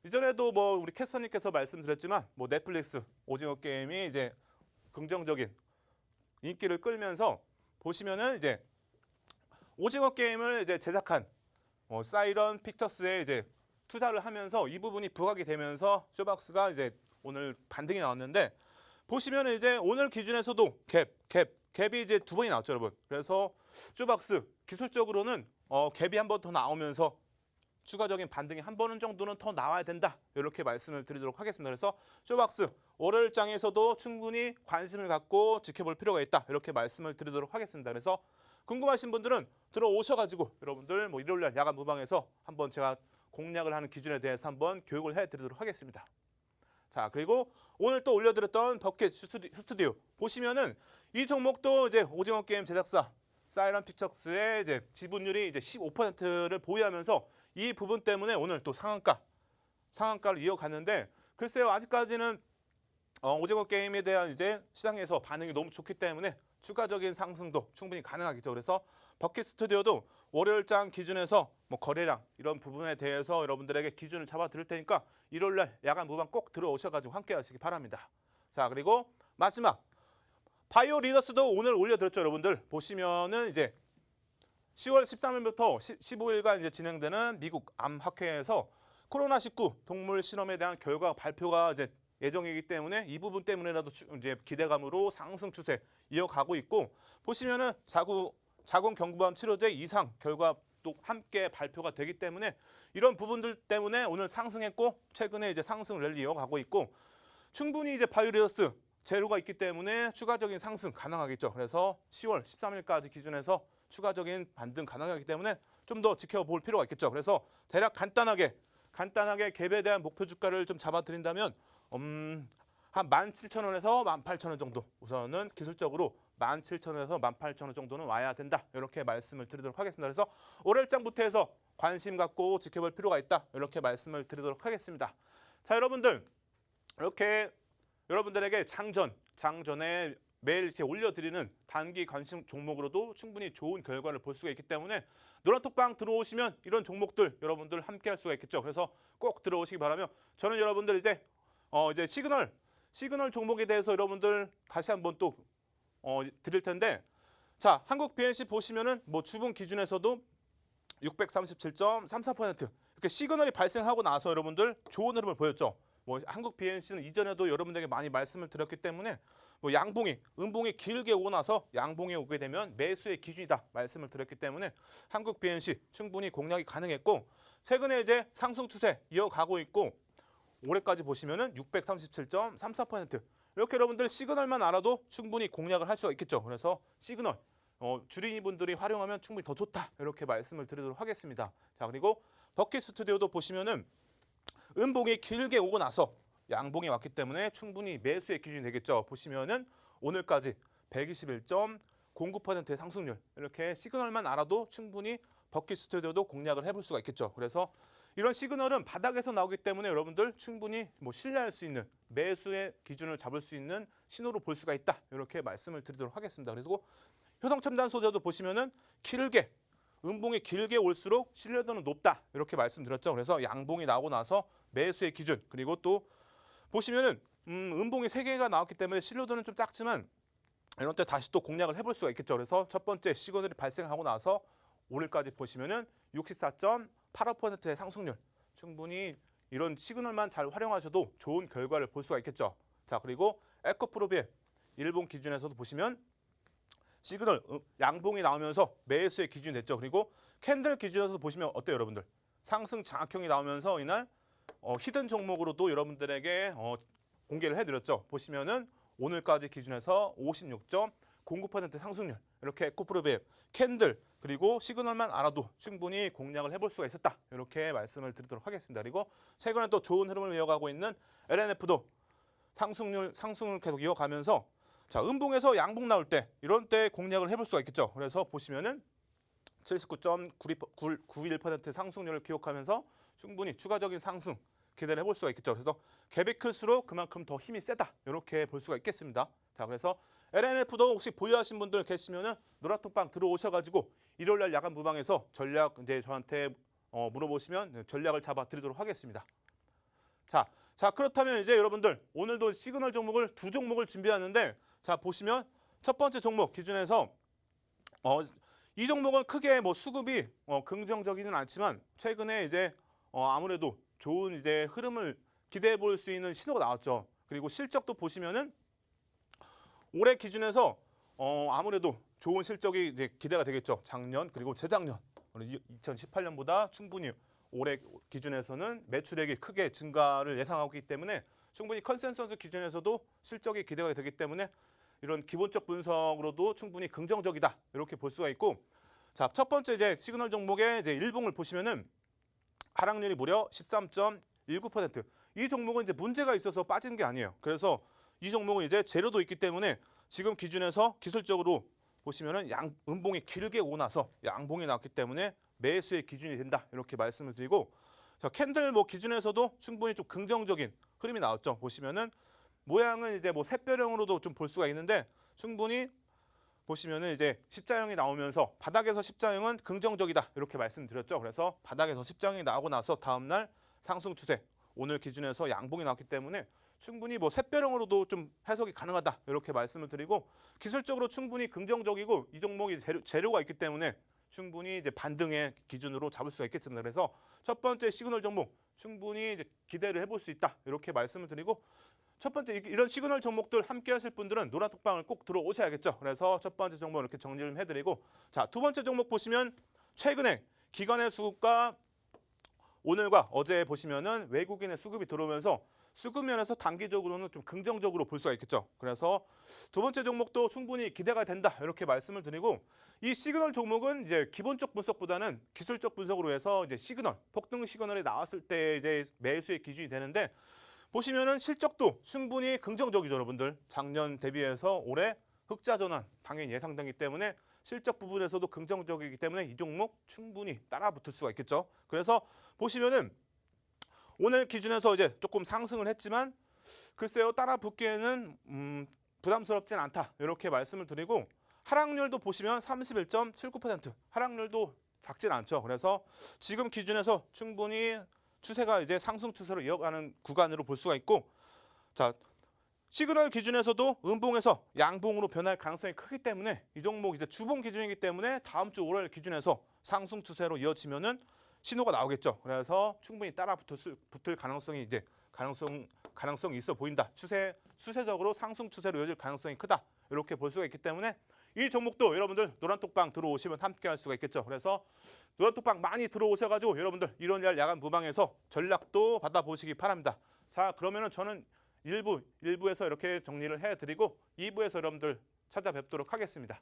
이전에도 우리 캐스터님께서 말씀드렸지만 넷플릭스 오징어 게임이 이제 긍정적인 인기를 끌면서 보시면은 이제 오징어 게임을 이제 제작한 사이런 픽처스에 이제 투자를 하면서 이 부분이 부각이 되면서 쇼박스가 이제 오늘 반등이 나왔는데, 보시면은 이제 오늘 기준에서도 갭이 이제 2번이 나왔죠, 여러분. 그래서 쇼박스 기술적으로는 갭이 한 번 더 나오면서 추가적인 반등이 한 번 정도는 더 나와야 된다. 이렇게 말씀을 드리도록 하겠습니다. 그래서 쇼박스 월요일장에서도 충분히 관심을 갖고 지켜볼 필요가 있다. 이렇게 말씀을 드리도록 하겠습니다. 그래서 궁금하신 분들은 들어오셔가지고 여러분들 일요일날 야간 무방에서 한번 제가 공략을 하는 기준에 대해서 한번 교육을 해드리도록 하겠습니다. 자, 그리고 오늘 또 올려드렸던 버킷 스튜디오 보시면은 이 종목도 이제 오징어 게임 제작사 사이런 픽처스의 이제 지분율이 이제 15%를 보유하면서 이 부분 때문에 오늘 또 상한가를 이어갔는데, 글쎄요, 아직까지는 오징어 게임에 대한 이제 시장에서 반응이 너무 좋기 때문에 추가적인 상승도 충분히 가능하겠죠. 그래서 버킷 스튜디오도 월요일장 기준에서 거래량 이런 부분에 대해서 여러분들에게 기준을 잡아 드릴 테니까 일요일날 야간 무방 꼭 들어오셔가지고 함께 하시기 바랍니다. 자, 그리고 마지막 바이오 리더스도 오늘 올려드렸죠. 여러분들 보시면은 이제 10월 13일부터 15일간 이제 진행되는 미국 암학회에서 코로나19 동물 실험에 대한 결과 발표가 이제 예정이기 때문에 이 부분 때문에라도 이제 기대감으로 상승 추세 이어가고 있고, 보시면은 자궁 경부암 치료제 이상 결과도 함께 발표가 되기 때문에 이런 부분들 때문에 오늘 상승했고, 최근에 이제 상승 랠리 이어가고 있고, 충분히 이제 바이오리더스 재료가 있기 때문에 추가적인 상승 가능하겠죠. 그래서 10월 13일까지 기준에서 추가적인 반등 가능하기 때문에 좀 더 지켜볼 필요가 있겠죠. 그래서 대략 간단하게 갭에 대한 목표 주가를 좀 잡아드린다면 한 17,000원에서 18,000원 정도, 우선은 기술적으로 17,000원에서 18,000원 정도는 와야 된다. 이렇게 말씀을 드리도록 하겠습니다. 그래서 월요일장부터 해서 관심 갖고 지켜볼 필요가 있다. 이렇게 말씀을 드리도록 하겠습니다. 자, 여러분들 이렇게 여러분들에게 장전에 매일 이렇게 올려드리는 단기 관심 종목으로도 충분히 좋은 결과를 볼 수가 있기 때문에 노란톡방 들어오시면 이런 종목들 여러분들 함께 할 수가 있겠죠. 그래서 꼭 들어오시기 바라며, 저는 여러분들 이제 시그널 종목에 대해서 여러분들 다시 한번 또 드릴 텐데, 자, 한국 BNC 보시면은 주분 기준에서도 637.34% 이렇게 시그널이 발생하고 나서 여러분들 좋은 흐름을 보였죠. 한국 BNC는 이전에도 여러분들에게 많이 말씀을 드렸기 때문에 음봉이 길게 오고 나서 양봉이 오게 되면 매수의 기준이다 말씀을 드렸기 때문에 한국 BNC 충분히 공략이 가능했고, 최근에 이제 상승 추세 이어가고 있고, 올해까지 보시면은 637.34% 이렇게 여러분들 시그널만 알아도 충분히 공략을 할 수가 있겠죠. 그래서 시그널 주린이분들이 활용하면 충분히 더 좋다 이렇게 말씀을 드리도록 하겠습니다. 자, 그리고 버킷 스튜디오도 보시면은 음봉이 길게 오고 나서 양봉이 왔기 때문에 충분히 매수의 기준이 되겠죠. 보시면은 오늘까지 121.09%의 상승률, 이렇게 시그널만 알아도 충분히 버킷 스튜디오도 공략을 해볼 수가 있겠죠. 그래서 이런 시그널은 바닥에서 나오기 때문에 여러분들 충분히 신뢰할 수 있는 매수의 기준을 잡을 수 있는 신호로 볼 수가 있다. 이렇게 말씀을 드리도록 하겠습니다. 그리고 효성첨단 소재도 보시면은 음봉이 길게 올수록 신뢰도는 높다. 이렇게 말씀드렸죠. 그래서 양봉이 나오고 나서 매수의 기준, 그리고 또 보시면은 음봉이 3개가 나왔기 때문에 신뢰도는 좀 작지만 이런 때 다시 또 공략을 해볼 수가 있겠죠. 그래서 첫 번째 시그널이 발생하고 나서 오늘까지 보시면은 64.85%의 상승률, 충분히 이런 시그널만 잘 활용하셔도 좋은 결과를 볼 수가 있겠죠. 자, 그리고 에코프로비의 일본 기준에서도 보시면 시그널 양봉이 나오면서 매수의 기준이 됐죠. 그리고 캔들 기준에서도 보시면 어때요, 여러분들? 상승 장악형이 나오면서 이날 히든 종목으로도 여러분들에게 공개를 해드렸죠. 보시면은 오늘까지 기준에서 56.09% 상승률, 이렇게 에코프로비의 캔들 그리고 시그널만 알아도 충분히 공략을 해볼 수가 있었다. 이렇게 말씀을 드리도록 하겠습니다. 그리고 최근에 또 좋은 흐름을 이어가고 있는 LNF도 상승을 계속 이어가면서 자, 음봉에서 양봉 나올 때 이런 때 공략을 해볼 수가 있겠죠. 그래서 보시면은 79.91% 상승률을 기록하면서 충분히 추가적인 상승 기대를 해볼 수가 있겠죠. 그래서 갭이 클수록 그만큼 더 힘이 세다. 이렇게 볼 수가 있겠습니다. 자, 그래서 LNF도 혹시 보유하신 분들 계시면은 노란톡방 들어오셔가지고 일요일날 야간 무방에서 전략 이제 저한테 물어보시면 전략을 잡아 드리도록 하겠습니다. 자, 그렇다면 이제 여러분들 오늘도 시그널 종목을 두 종목을 준비하는데 자, 보시면 첫 번째 종목 기준에서 이 종목은 크게 뭐 수급이 긍정적이진 않지만 최근에 이제 아무래도 좋은 이제 흐름을 기대해 볼 수 있는 신호가 나왔죠. 그리고 실적도 보시면은 올해 기준에서 아무래도 좋은 실적이 이제 기대가 되겠죠. 작년 그리고 재작년 2018년보다 충분히 올해 기준에서는 매출액이 크게 증가를 예상하고 있기 때문에 충분히 컨센서스 기준에서도 실적이 기대가 되기 때문에 이런 기본적 분석으로도 충분히 긍정적이다. 이렇게 볼 수가 있고 자, 첫 번째 이제 시그널 종목의 이제 일봉을 보시면은 하락률이 무려 13.19%. 이 종목은 이제 문제가 있어서 빠진 게 아니에요. 그래서 이 종목은 이제 재료도 있기 때문에 지금 기준에서 기술적으로 보시면은 음봉이 길게 오고 나서 양봉이 나왔기 때문에 매수의 기준이 된다. 이렇게 말씀을 드리고 자, 캔들 뭐 기준에서도 충분히 좀 긍정적인 흐름이 나왔죠. 보시면은 모양은 이제 뭐 샛별형으로도 좀 볼 수가 있는데 충분히 보시면은 이제 십자형이 나오면서 바닥에서 십자형은 긍정적이다. 이렇게 말씀드렸죠. 그래서 바닥에서 십자형이 나오고 나서 다음 날 상승 추세. 오늘 기준에서 양봉이 나왔기 때문에 충분히 뭐 샛별형으로도 좀 해석이 가능하다. 이렇게 말씀을 드리고 기술적으로 충분히 긍정적이고 이 종목이 재료가 있기 때문에 충분히 이제 반등의 기준으로 잡을 수가 있겠습니다. 그래서 첫 번째 시그널 종목 충분히 이제 기대를 해볼 수 있다. 이렇게 말씀을 드리고 첫 번째 이런 시그널 종목들 함께 하실 분들은 노란톡방을 꼭 들어오셔야겠죠. 그래서 첫 번째 종목 이렇게 정리를 해드리고 자, 두 번째 종목 보시면 최근에 기관의 수급과 오늘과 어제 보시면은 외국인의 수급이 들어오면서 수급 면에서 단기적으로는 좀 긍정적으로 볼 수가 있겠죠. 그래서 두 번째 종목도 충분히 기대가 된다. 이렇게 말씀을 드리고 이 시그널 종목은 이제 기본적 분석보다는 기술적 분석으로 해서 이제 시그널, 폭등 시그널이 나왔을 때 이제 매수의 기준이 되는데 보시면은 실적도 충분히 긍정적이죠, 여러분들. 작년 대비해서 올해 흑자 전환 당연히 예상되기 때문에 실적 부분에서도 긍정적이기 때문에 이 종목 충분히 따라붙을 수가 있겠죠. 그래서 보시면은 오늘 기준에서 이제 조금 상승을 했지만 글쎄요, 따라붙기에는 부담스럽진 않다. 이렇게 말씀을 드리고 하락률도 보시면 31.79%. 하락률도 작진 않죠. 그래서 지금 기준에서 충분히 추세가 이제 상승 추세로 이어가는 구간으로 볼 수가 있고 자, 시그널 기준에서도 음봉에서 양봉으로 변할 가능성이 크기 때문에 이 종목 이제 주봉 기준이기 때문에 다음 주 월요일 기준에서 상승 추세로 이어지면은 신호가 나오겠죠. 그래서 충분히 붙을 가능성이 이제 가능성이 있어 보인다. 추세적으로 상승 추세로 이어질 가능성이 크다. 이렇게 볼 수가 있기 때문에 이 종목도 여러분들 노란톡방 들어오시면 함께 할 수가 있겠죠. 그래서 노란톡방 많이 들어오셔가지고 여러분들 일요일 야간 무방에서 전략도 받아보시기 바랍니다. 자, 그러면은 저는 1부에서 이렇게 정리를 해드리고 2부에서 여러분들 찾아뵙도록 하겠습니다.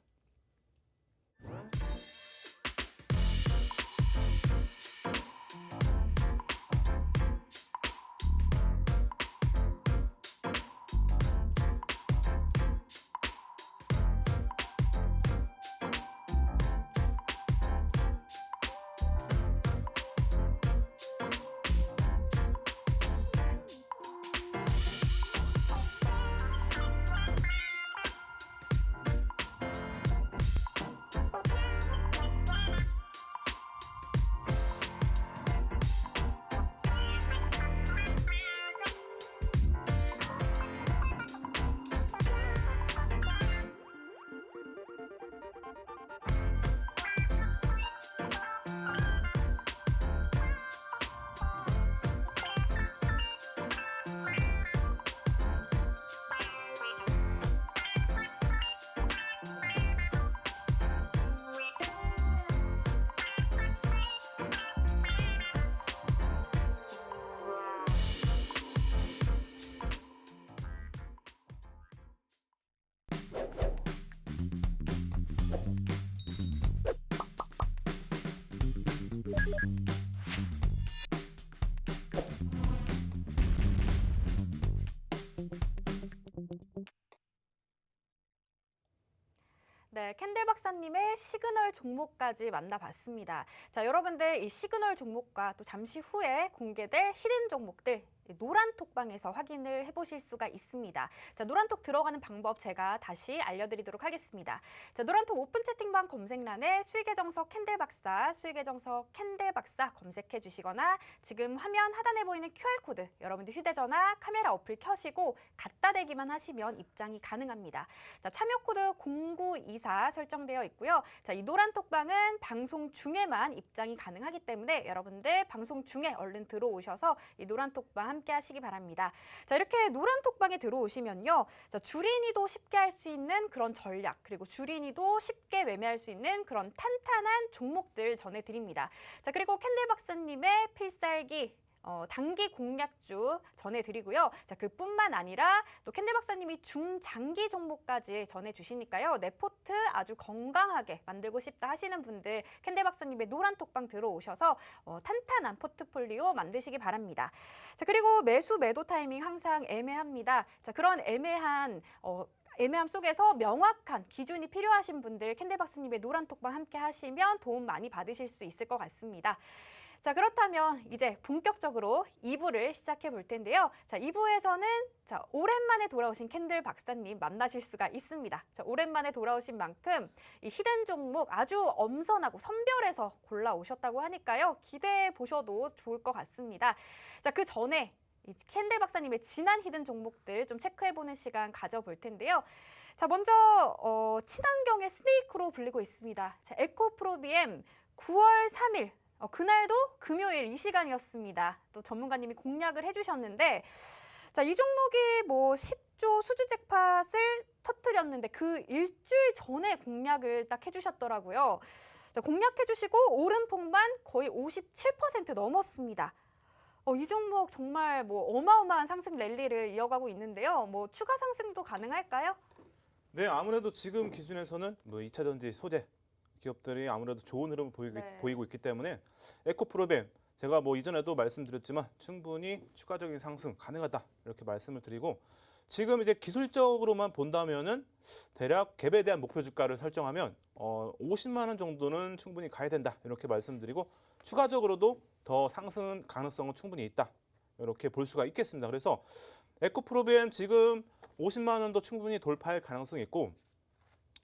네, 캔들 박사님의 시그널 종목까지 만나봤습니다. 자, 여러분들 이 시그널 종목과 또 잠시 후에 공개될 히든 종목들 노란톡방에서 확인을 해보실 수가 있습니다. 자, 노란톡 들어가는 방법 제가 다시 알려드리도록 하겠습니다. 자, 노란톡 오픈 채팅방 검색란에 수익의 정석 캔들 박사, 수익의 정석 캔들 박사 검색해 주시거나 지금 화면 하단에 보이는 QR코드 여러분들 휴대전화 카메라 어플 켜시고 갖다 대기만 하시면 입장이 가능합니다. 자, 참여 코드 0924 설정되어 있고요. 자, 이 노란톡방은 방송 중에만 입장이 가능하기 때문에 여러분들 방송 중에 얼른 들어오셔서 이 노란톡방 함께 하시기 바랍니다. 자, 이렇게 노란톡방에 들어오시면요. 자, 주린이도 쉽게 할 수 있는 그런 전략, 그리고 주린이도 쉽게 매매할 수 있는 그런 탄탄한 종목들 전해드립니다. 자, 그리고 캔들 박사님의 필살기 단기 공략주 전해드리고요. 자, 그뿐만 아니라 또 캔들 박사님이 중장기 종목까지 전해주시니까요. 내 포트 아주 건강하게 만들고 싶다 하시는 분들 캔들 박사님의 노란톡방 들어오셔서 탄탄한 포트폴리오 만드시기 바랍니다. 자, 그리고 매수 매도 타이밍 항상 애매합니다. 자, 그런 애매함 속에서 명확한 기준이 필요하신 분들 캔들 박사님의 노란톡방 함께 하시면 도움 많이 받으실 수 있을 것 같습니다. 자, 그렇다면 이제 본격적으로 2부를 시작해 볼 텐데요. 자, 2부에서는 자, 오랜만에 돌아오신 캔들 박사님 만나실 수가 있습니다. 자, 오랜만에 돌아오신 만큼 이 히든 종목 아주 엄선하고 선별해서 골라오셨다고 하니까요. 기대해 보셔도 좋을 것 같습니다. 자, 그 전에 이 캔들 박사님의 지난 히든 종목들 좀 체크해보는 시간 가져볼 텐데요. 자, 먼저 친환경의 스네이크로 불리고 있습니다. 자, 에코프로비엠 9월 3일 그날도 금요일 이 시간이었습니다. 또 전문가님이 공략을 해주셨는데 자, 이 종목이 뭐 10조 수주 잭팟을 터뜨렸는데 그 일주일 전에 공략을 딱 해주셨더라고요. 자, 공략해주시고 오름폭만 거의 57% 넘었습니다. 이 종목 정말 뭐 어마어마한 상승 랠리를 이어가고 있는데요. 뭐 추가 상승도 가능할까요? 네, 아무래도 지금 기준에서는 뭐 2차 전지 소재 기업들이 아무래도 좋은 흐름을 보이고 있기 때문에 에코프로벤 제가 뭐 이전에도 말씀드렸지만 충분히 추가적인 상승 가능하다 이렇게 말씀을 드리고 지금 이제 기술적으로만 본다면은 대략 갭에 대한 목표 주가를 설정하면 50만 원 정도는 충분히 가야 된다 이렇게 말씀드리고 추가적으로도 더 상승 가능성은 충분히 있다 이렇게 볼 수가 있겠습니다. 그래서 에코프로벤 지금 50만 원도 충분히 돌파할 가능성이 있고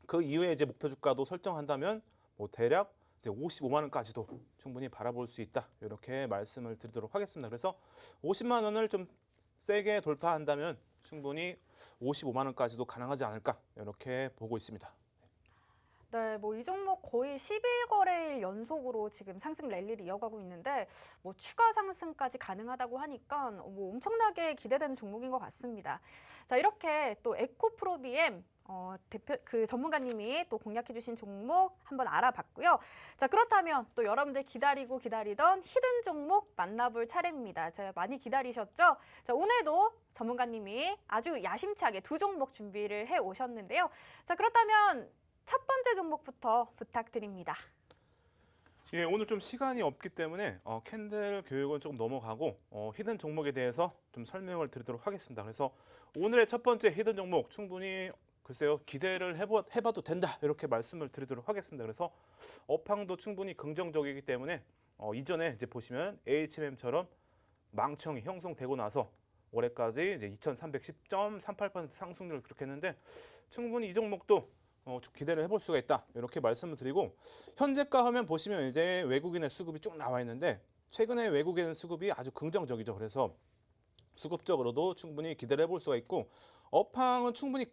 그 이후에 이제 목표 주가도 설정한다면 뭐 대략 이제 55만 원까지도 충분히 바라볼 수 있다 이렇게 말씀을 드리도록 하겠습니다. 그래서 50만 원을 좀 세게 돌파한다면 충분히 55만 원까지도 가능하지 않을까 이렇게 보고 있습니다. 네, 뭐 이 종목 거의 10일 거래일 연속으로 지금 상승 랠리를 이어가고 있는데 뭐 추가 상승까지 가능하다고 하니까 뭐 엄청나게 기대되는 종목인 것 같습니다. 자, 이렇게 또 에코프로비엠 대표 그 전문가님이 또 공략해주신 종목 한번 알아봤고요. 자, 그렇다면 또 여러분들 기다리던 히든 종목 만나볼 차례입니다. 자, 많이 기다리셨죠? 자, 오늘도 전문가님이 아주 야심차게 두 종목 준비를 해 오셨는데요. 자, 그렇다면 첫 번째 종목부터 부탁드립니다. 예, 오늘 좀 시간이 없기 때문에 캔들 교육은 조금 넘어가고 히든 종목에 대해서 좀 설명을 드리도록 하겠습니다. 그래서 오늘의 첫 번째 히든 종목 충분히 글쎄요 기대를 해봐도 된다 이렇게 말씀을 드리도록 하겠습니다. 그래서 업황도 충분히 긍정적이기 때문에 이전에 이제 보시면 AHMM처럼 망청이 형성되고 나서 올해까지 이제 2,310.38% 상승률을 기록했는데 충분히 이 종목도 기대를 해볼 수가 있다 이렇게 말씀을 드리고 현재가 화면 보시면 이제 외국인의 수급이 쭉 나와 있는데 최근에 외국인 수급이 아주 긍정적이죠. 그래서 수급적으로도 충분히 기대를 해볼 수가 있고 업황은 충분히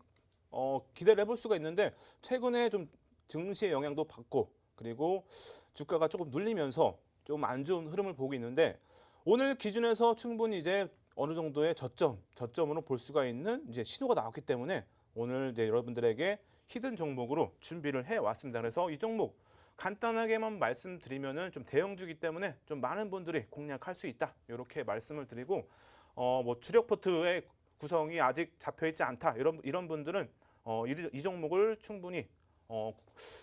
기대를 해볼 수가 있는데 최근에 좀 증시의 영향도 받고 그리고 주가가 조금 눌리면서 좀 안 좋은 흐름을 보고 있는데 오늘 기준에서 충분히 이제 어느 정도의 저점으로 볼 수가 있는 이제 신호가 나왔기 때문에 오늘 이제 여러분들에게 히든 종목으로 준비를 해 왔습니다. 그래서 이 종목 간단하게만 말씀드리면은 좀 대형주기 때문에 좀 많은 분들이 공략할 수 있다 이렇게 말씀을 드리고 뭐 주력 포트의 구성이 아직 잡혀 있지 않다 이런 분들은 이 종목을 충분히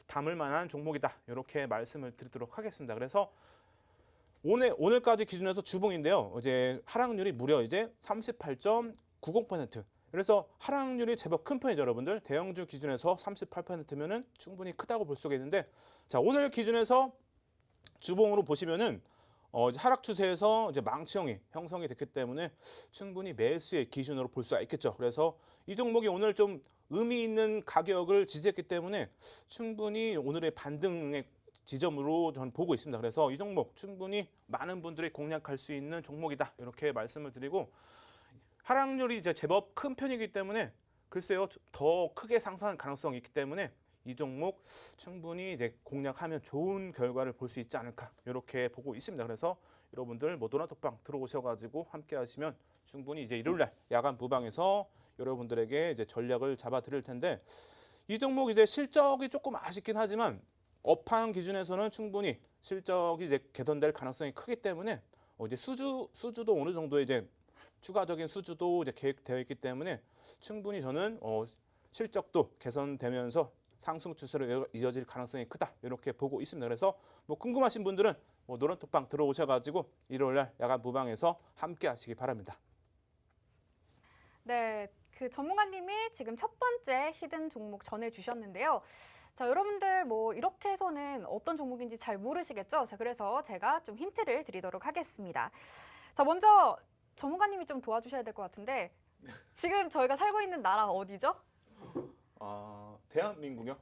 담을 만한 종목이다 이렇게 말씀을 드리도록 하겠습니다. 그래서 오늘까지 기준에서 주봉인데요. 이제 하락률이 무려 이제 38.90%. 그래서 하락률이 제법 큰 편이죠, 여러분들. 대형주 기준에서 38%면은 충분히 크다고 볼 수가 있는데, 자, 오늘 기준에서 주봉으로 보시면은 이제 하락 추세에서 이제 망치형이 형성이 됐기 때문에 충분히 매수의 기준으로 볼 수가 있겠죠. 그래서 이 종목이 오늘 좀 의미 있는 가격을 지지했기 때문에 충분히 오늘의 반등의 지점으로 저는 보고 있습니다. 그래서 이 종목 충분히 많은 분들이 공략할 수 있는 종목이다, 이렇게 말씀을 드리고, 하락률이 이제 제법 큰 편이기 때문에 글쎄요, 더 크게 상승할 가능성이 있기 때문에 이 종목 충분히 이제 공략하면 좋은 결과를 볼 수 있지 않을까, 이렇게 보고 있습니다. 그래서 여러분들 뭐 노란톡방 들어오셔가지고 함께 하시면 충분히 이제 일요일날 야간 부방에서 여러분들에게 이제 전략을 잡아 드릴 텐데, 이 종목 이제 실적이 조금 아쉽긴 하지만 업황 기준에서는 충분히 실적이 이제 개선될 가능성이 크기 때문에 이제 수주도 어느 정도 이제 추가적인 수주도 이제 계획되어 있기 때문에 충분히 저는 실적도 개선되면서 상승 추세로 이어질 가능성이 크다, 이렇게 보고 있습니다. 그래서 뭐 궁금하신 분들은 뭐 노란톡방 들어오셔가지고 일요일날 야간 부방에서 함께 하시기 바랍니다. 네, 그 전문가님이 지금 첫 번째 히든 종목 전해주셨는데요. 자, 여러분들 뭐 이렇게 해서는 어떤 종목인지 잘 모르시겠죠? 자, 그래서 제가 좀 힌트를 드리도록 하겠습니다. 자, 먼저 전문가님이 좀 도와주셔야 될 것 같은데, 지금 저희가 살고 있는 나라 어디죠? 대한민국요?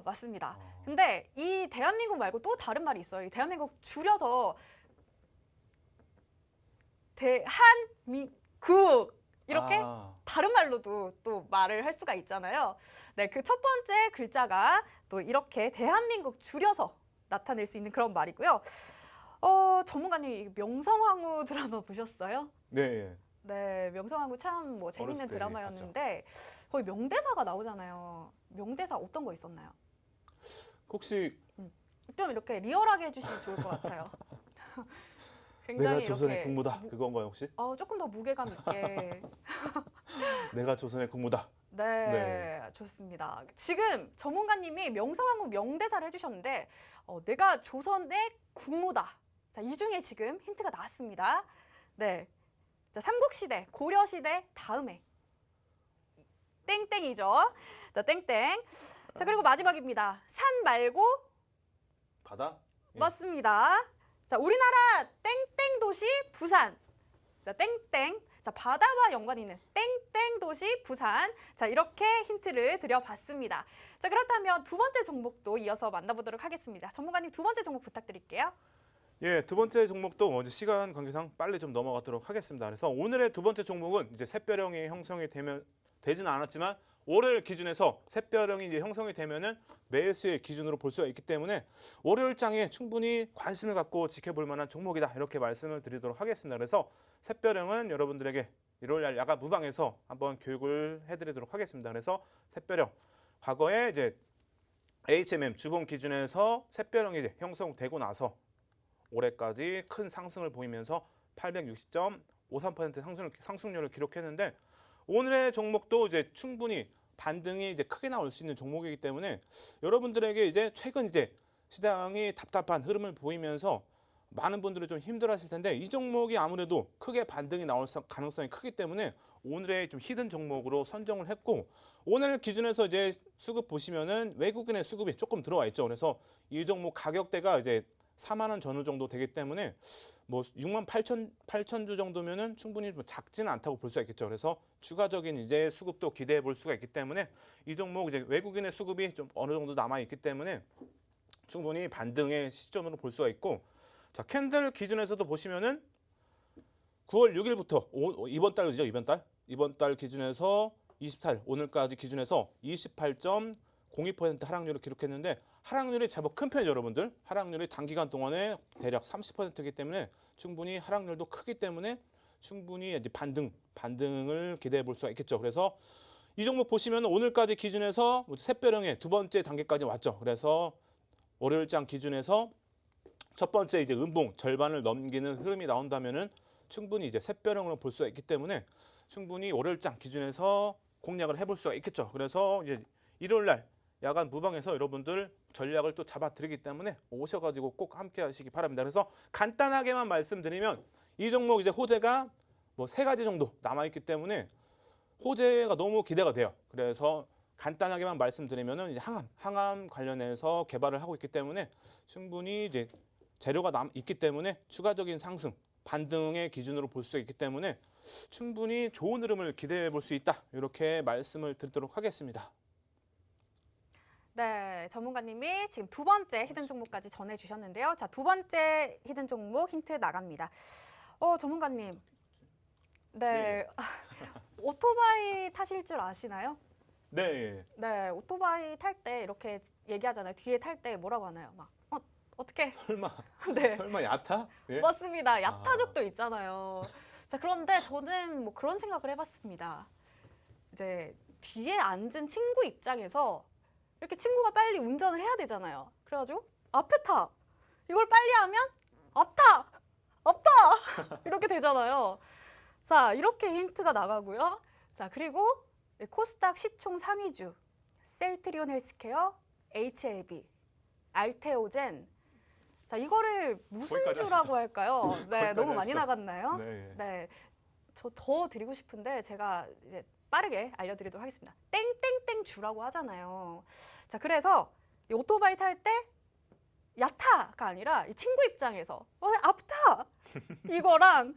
맞습니다. 근데 이 대한민국 말고 또 다른 말이 있어요. 이 대한민국 줄여서 대한민국 이렇게 다른 말로도 또 말을 할 수가 있잖아요. 네, 그 첫 번째 글자가 또 이렇게 대한민국 줄여서 나타낼 수 있는 그런 말이고요. 전문가님 명성황후 드라마 보셨어요? 네. 네, 명성황후 참 뭐 재밌는 어렸을 때 드라마였는데 거기 명대사가 나오잖아요. 명대사 어떤 거 있었나요? 혹시 좀 이렇게 리얼하게 해주시면 좋을 것 같아요. 굉장히 내가 조선의 이렇게 국무다, 그건가요 혹시? 조금 더 무게감 있게. 내가 조선의 국무다. 네, 좋습니다. 지금 전문가님이 명성황후 명대사를 해주셨는데 내가 조선의 국무다. 자, 이 중에 지금 힌트가 나왔습니다. 네, 자, 삼국시대, 고려시대 다음에 땡땡이죠. 자, 땡땡. 자, 그리고 마지막입니다. 산 말고 바다? 예. 맞습니다. 자, 우리나라 땡땡 도시 부산. 자, 땡땡. 자, 바다와 연관이 있는 땡땡 도시 부산. 자, 이렇게 힌트를 드려봤습니다. 자, 그렇다면 두 번째 종목도 이어서 만나보도록 하겠습니다. 전문가님 두 번째 종목 부탁드릴게요. 예, 두 번째 종목도 먼저 시간 관계상 빨리 좀 넘어가도록 하겠습니다. 그래서 오늘의 두 번째 종목은 이제 샛별형이 형성이 되지는 않았지만 월요일 기준에서 샛별형이 이제 형성이 되면은 매수의 기준으로 볼 수가 있기 때문에 월요일장에 충분히 관심을 갖고 지켜볼 만한 종목이다, 이렇게 말씀을 드리도록 하겠습니다. 그래서 샛별형은 여러분들에게 일요일 야간 무방에서 한번 교육을 해드리도록 하겠습니다. 그래서 샛별형 과거에 이제 HMM 주봉 기준에서 샛별형이 이제 형성되고 나서 올해까지 큰 상승을 보이면서 860.53% 상승률을 기록했는데, 오늘의 종목도 이제 충분히 반등이 이제 크게 나올 수 있는 종목이기 때문에 여러분들에게 이제 최근 이제 시장이 답답한 흐름을 보이면서 많은 분들이 좀 힘들어하실 텐데, 이 종목이 아무래도 크게 반등이 나올 가능성이 크기 때문에 오늘의 좀 히든 종목으로 선정을 했고, 오늘 기준에서 이제 수급 보시면은 외국인의 수급이 조금 들어와 있죠. 그래서 이 종목 가격대가 이제 4만 원 전후 정도 되기 때문에 뭐 6만 8천 주 정도면은 충분히 뭐 작지는 않다고 볼 수가 있겠죠. 그래서 추가적인 이제 수급도 기대해 볼 수가 있기 때문에 이 종목 이제 외국인의 수급이 좀 어느 정도 남아 있기 때문에 충분히 반등의 시점으로 볼 수가 있고, 자, 캔들 기준에서도 보시면은 9월 6일부터 이번 달이죠, 이번 달 기준에서 24일 오늘까지 기준해서 28.02% 하락률을 기록했는데, 하락률이 제법 큰 편이죠, 여러분들. 하락률이 단기간 동안에 대략 30%이기 때문에 충분히 하락률도 크기 때문에 충분히 이제 반등을 기대해 볼 수가 있겠죠. 그래서 이 종목 보시면 오늘까지 기준해서 샛별형의 두 번째 단계까지 왔죠. 그래서 월요일장 기준에서 첫 번째 이제 음봉 절반을 넘기는 흐름이 나온다면은 충분히 이제 샛별형으로 볼 수가 있기 때문에 충분히 월요일장 기준에서 공략을 해볼 수가 있겠죠. 그래서 이제 일요일날 야간 무방에서 여러분들 전략을 또 잡아드리기 때문에 오셔가지고 꼭 함께 하시기 바랍니다. 그래서 간단하게만 말씀드리면 이 종목 이제 호재가 뭐 3가지 정도 남아있기 때문에 호재가 너무 기대가 돼요. 그래서 간단하게만 말씀드리면은 이제 항암 관련해서 개발을 하고 있기 때문에 충분히 이제 재료가 있기 때문에 추가적인 상승, 반등의 기준으로 볼 수 있기 때문에 충분히 좋은 흐름을 기대해 볼 수 있다. 이렇게 말씀을 드리도록 하겠습니다. 네, 전문가님이 지금 두 번째 히든 종목까지 전해주셨는데요. 자, 두 번째 히든 종목 힌트 나갑니다. 전문가님, 네, 오토바이 타실 줄 아시나요? 네. 네, 오토바이 탈 때 이렇게 얘기하잖아요. 뒤에 탈 때 뭐라고 하나요? 막, 어떻게? 네. 설마 야타? 예? 맞습니다. 야타족도 있잖아요. 자, 그런데 저는 뭐 그런 생각을 해봤습니다. 이제 뒤에 앉은 친구 입장에서 이렇게 친구가 빨리 운전을 해야 되잖아요. 그래가지고 앞에 타. 이걸 빨리 하면 앞타. 이렇게 되잖아요. 자, 이렇게 힌트가 나가고요. 자, 그리고 코스닥 시총 상위주 셀트리온 헬스케어, HLB, 알테오젠. 자, 이거를 무슨 거기까지 주라고 할까요? 네, 거기까지 너무 많이 하시죠. 나갔나요? 네. 네, 저 더 드리고 싶은데 제가 이제 빠르게 알려드리도록 하겠습니다. 땡땡땡 주라고 하잖아요. 자, 그래서 이 오토바이 탈 때 야타가 아니라 이 친구 입장에서 앞타 이거랑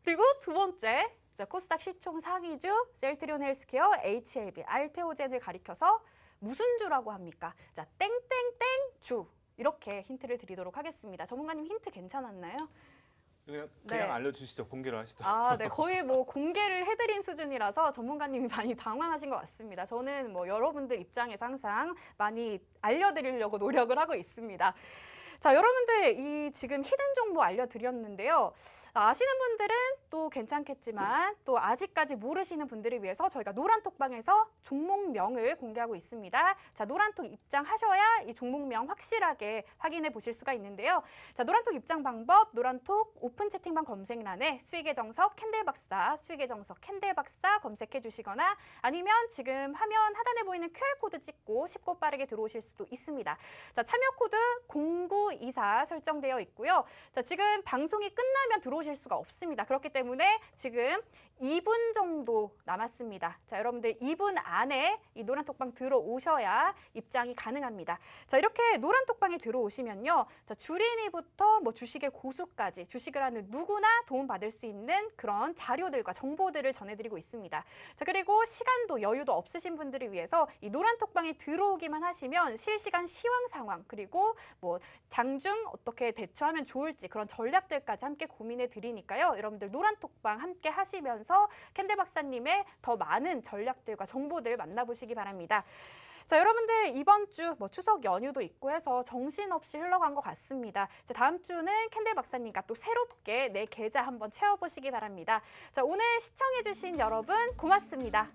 그리고 두 번째 자, 코스닥 시총 상위주 셀트리온 헬스케어, HLB, 알테오젠을 가리켜서 무슨 주라고 합니까? 자, 땡땡땡 주 이렇게 힌트를 드리도록 하겠습니다. 전문가님 힌트 괜찮았나요? 그냥 네. 알려주시죠. 공개를 하시죠. 네, 거의 뭐 공개를 해드린 수준이라서 전문가님이 많이 당황하신 것 같습니다. 저는 뭐 여러분들 입장에서 항상 많이 알려드리려고 노력을 하고 있습니다. 자, 여러분들 이 지금 히든 정보 알려드렸는데요. 아시는 분들은 또 괜찮겠지만 또 아직까지 모르시는 분들을 위해서 저희가 노란톡방에서 종목명을 공개하고 있습니다. 자, 노란톡 입장하셔야 이 종목명 확실하게 확인해 보실 수가 있는데요. 자, 노란톡 입장 방법, 노란톡 오픈 채팅방 검색란에 수익의 정석 캔들박사, 수익의 정석 캔들박사 검색해 주시거나 아니면 지금 화면 하단에 보이는 QR코드 찍고 쉽고 빠르게 들어오실 수도 있습니다. 자, 참여 코드 0924 설정되어 있고요. 자, 지금 방송이 끝나면 들어오실 수가 없습니다. 그렇기 때문에 지금 2분 정도 남았습니다. 자, 여러분들 2분 안에 이 노란톡방 들어오셔야 입장이 가능합니다. 자, 이렇게 노란톡방에 들어오시면요. 자, 주린이부터 뭐 주식의 고수까지 주식을 하는 누구나 도움받을 수 있는 그런 자료들과 정보들을 전해드리고 있습니다. 자, 그리고 시간도 여유도 없으신 분들을 위해서 이 노란톡방에 들어오기만 하시면 실시간 시황 상황 그리고 뭐 장중 어떻게 대처하면 좋을지 그런 전략들까지 함께 고민해 드리니까요. 여러분들 노란톡방 함께 하시면서 캔들 박사님의 더 많은 전략들과 정보들 만나보시기 바랍니다. 자, 여러분들 이번 주 뭐 추석 연휴도 있고 해서 정신없이 흘러간 것 같습니다. 자, 다음 주는 캔들 박사님과 또 새롭게 내 계좌 한번 채워보시기 바랍니다. 자, 오늘 시청해주신 여러분 고맙습니다.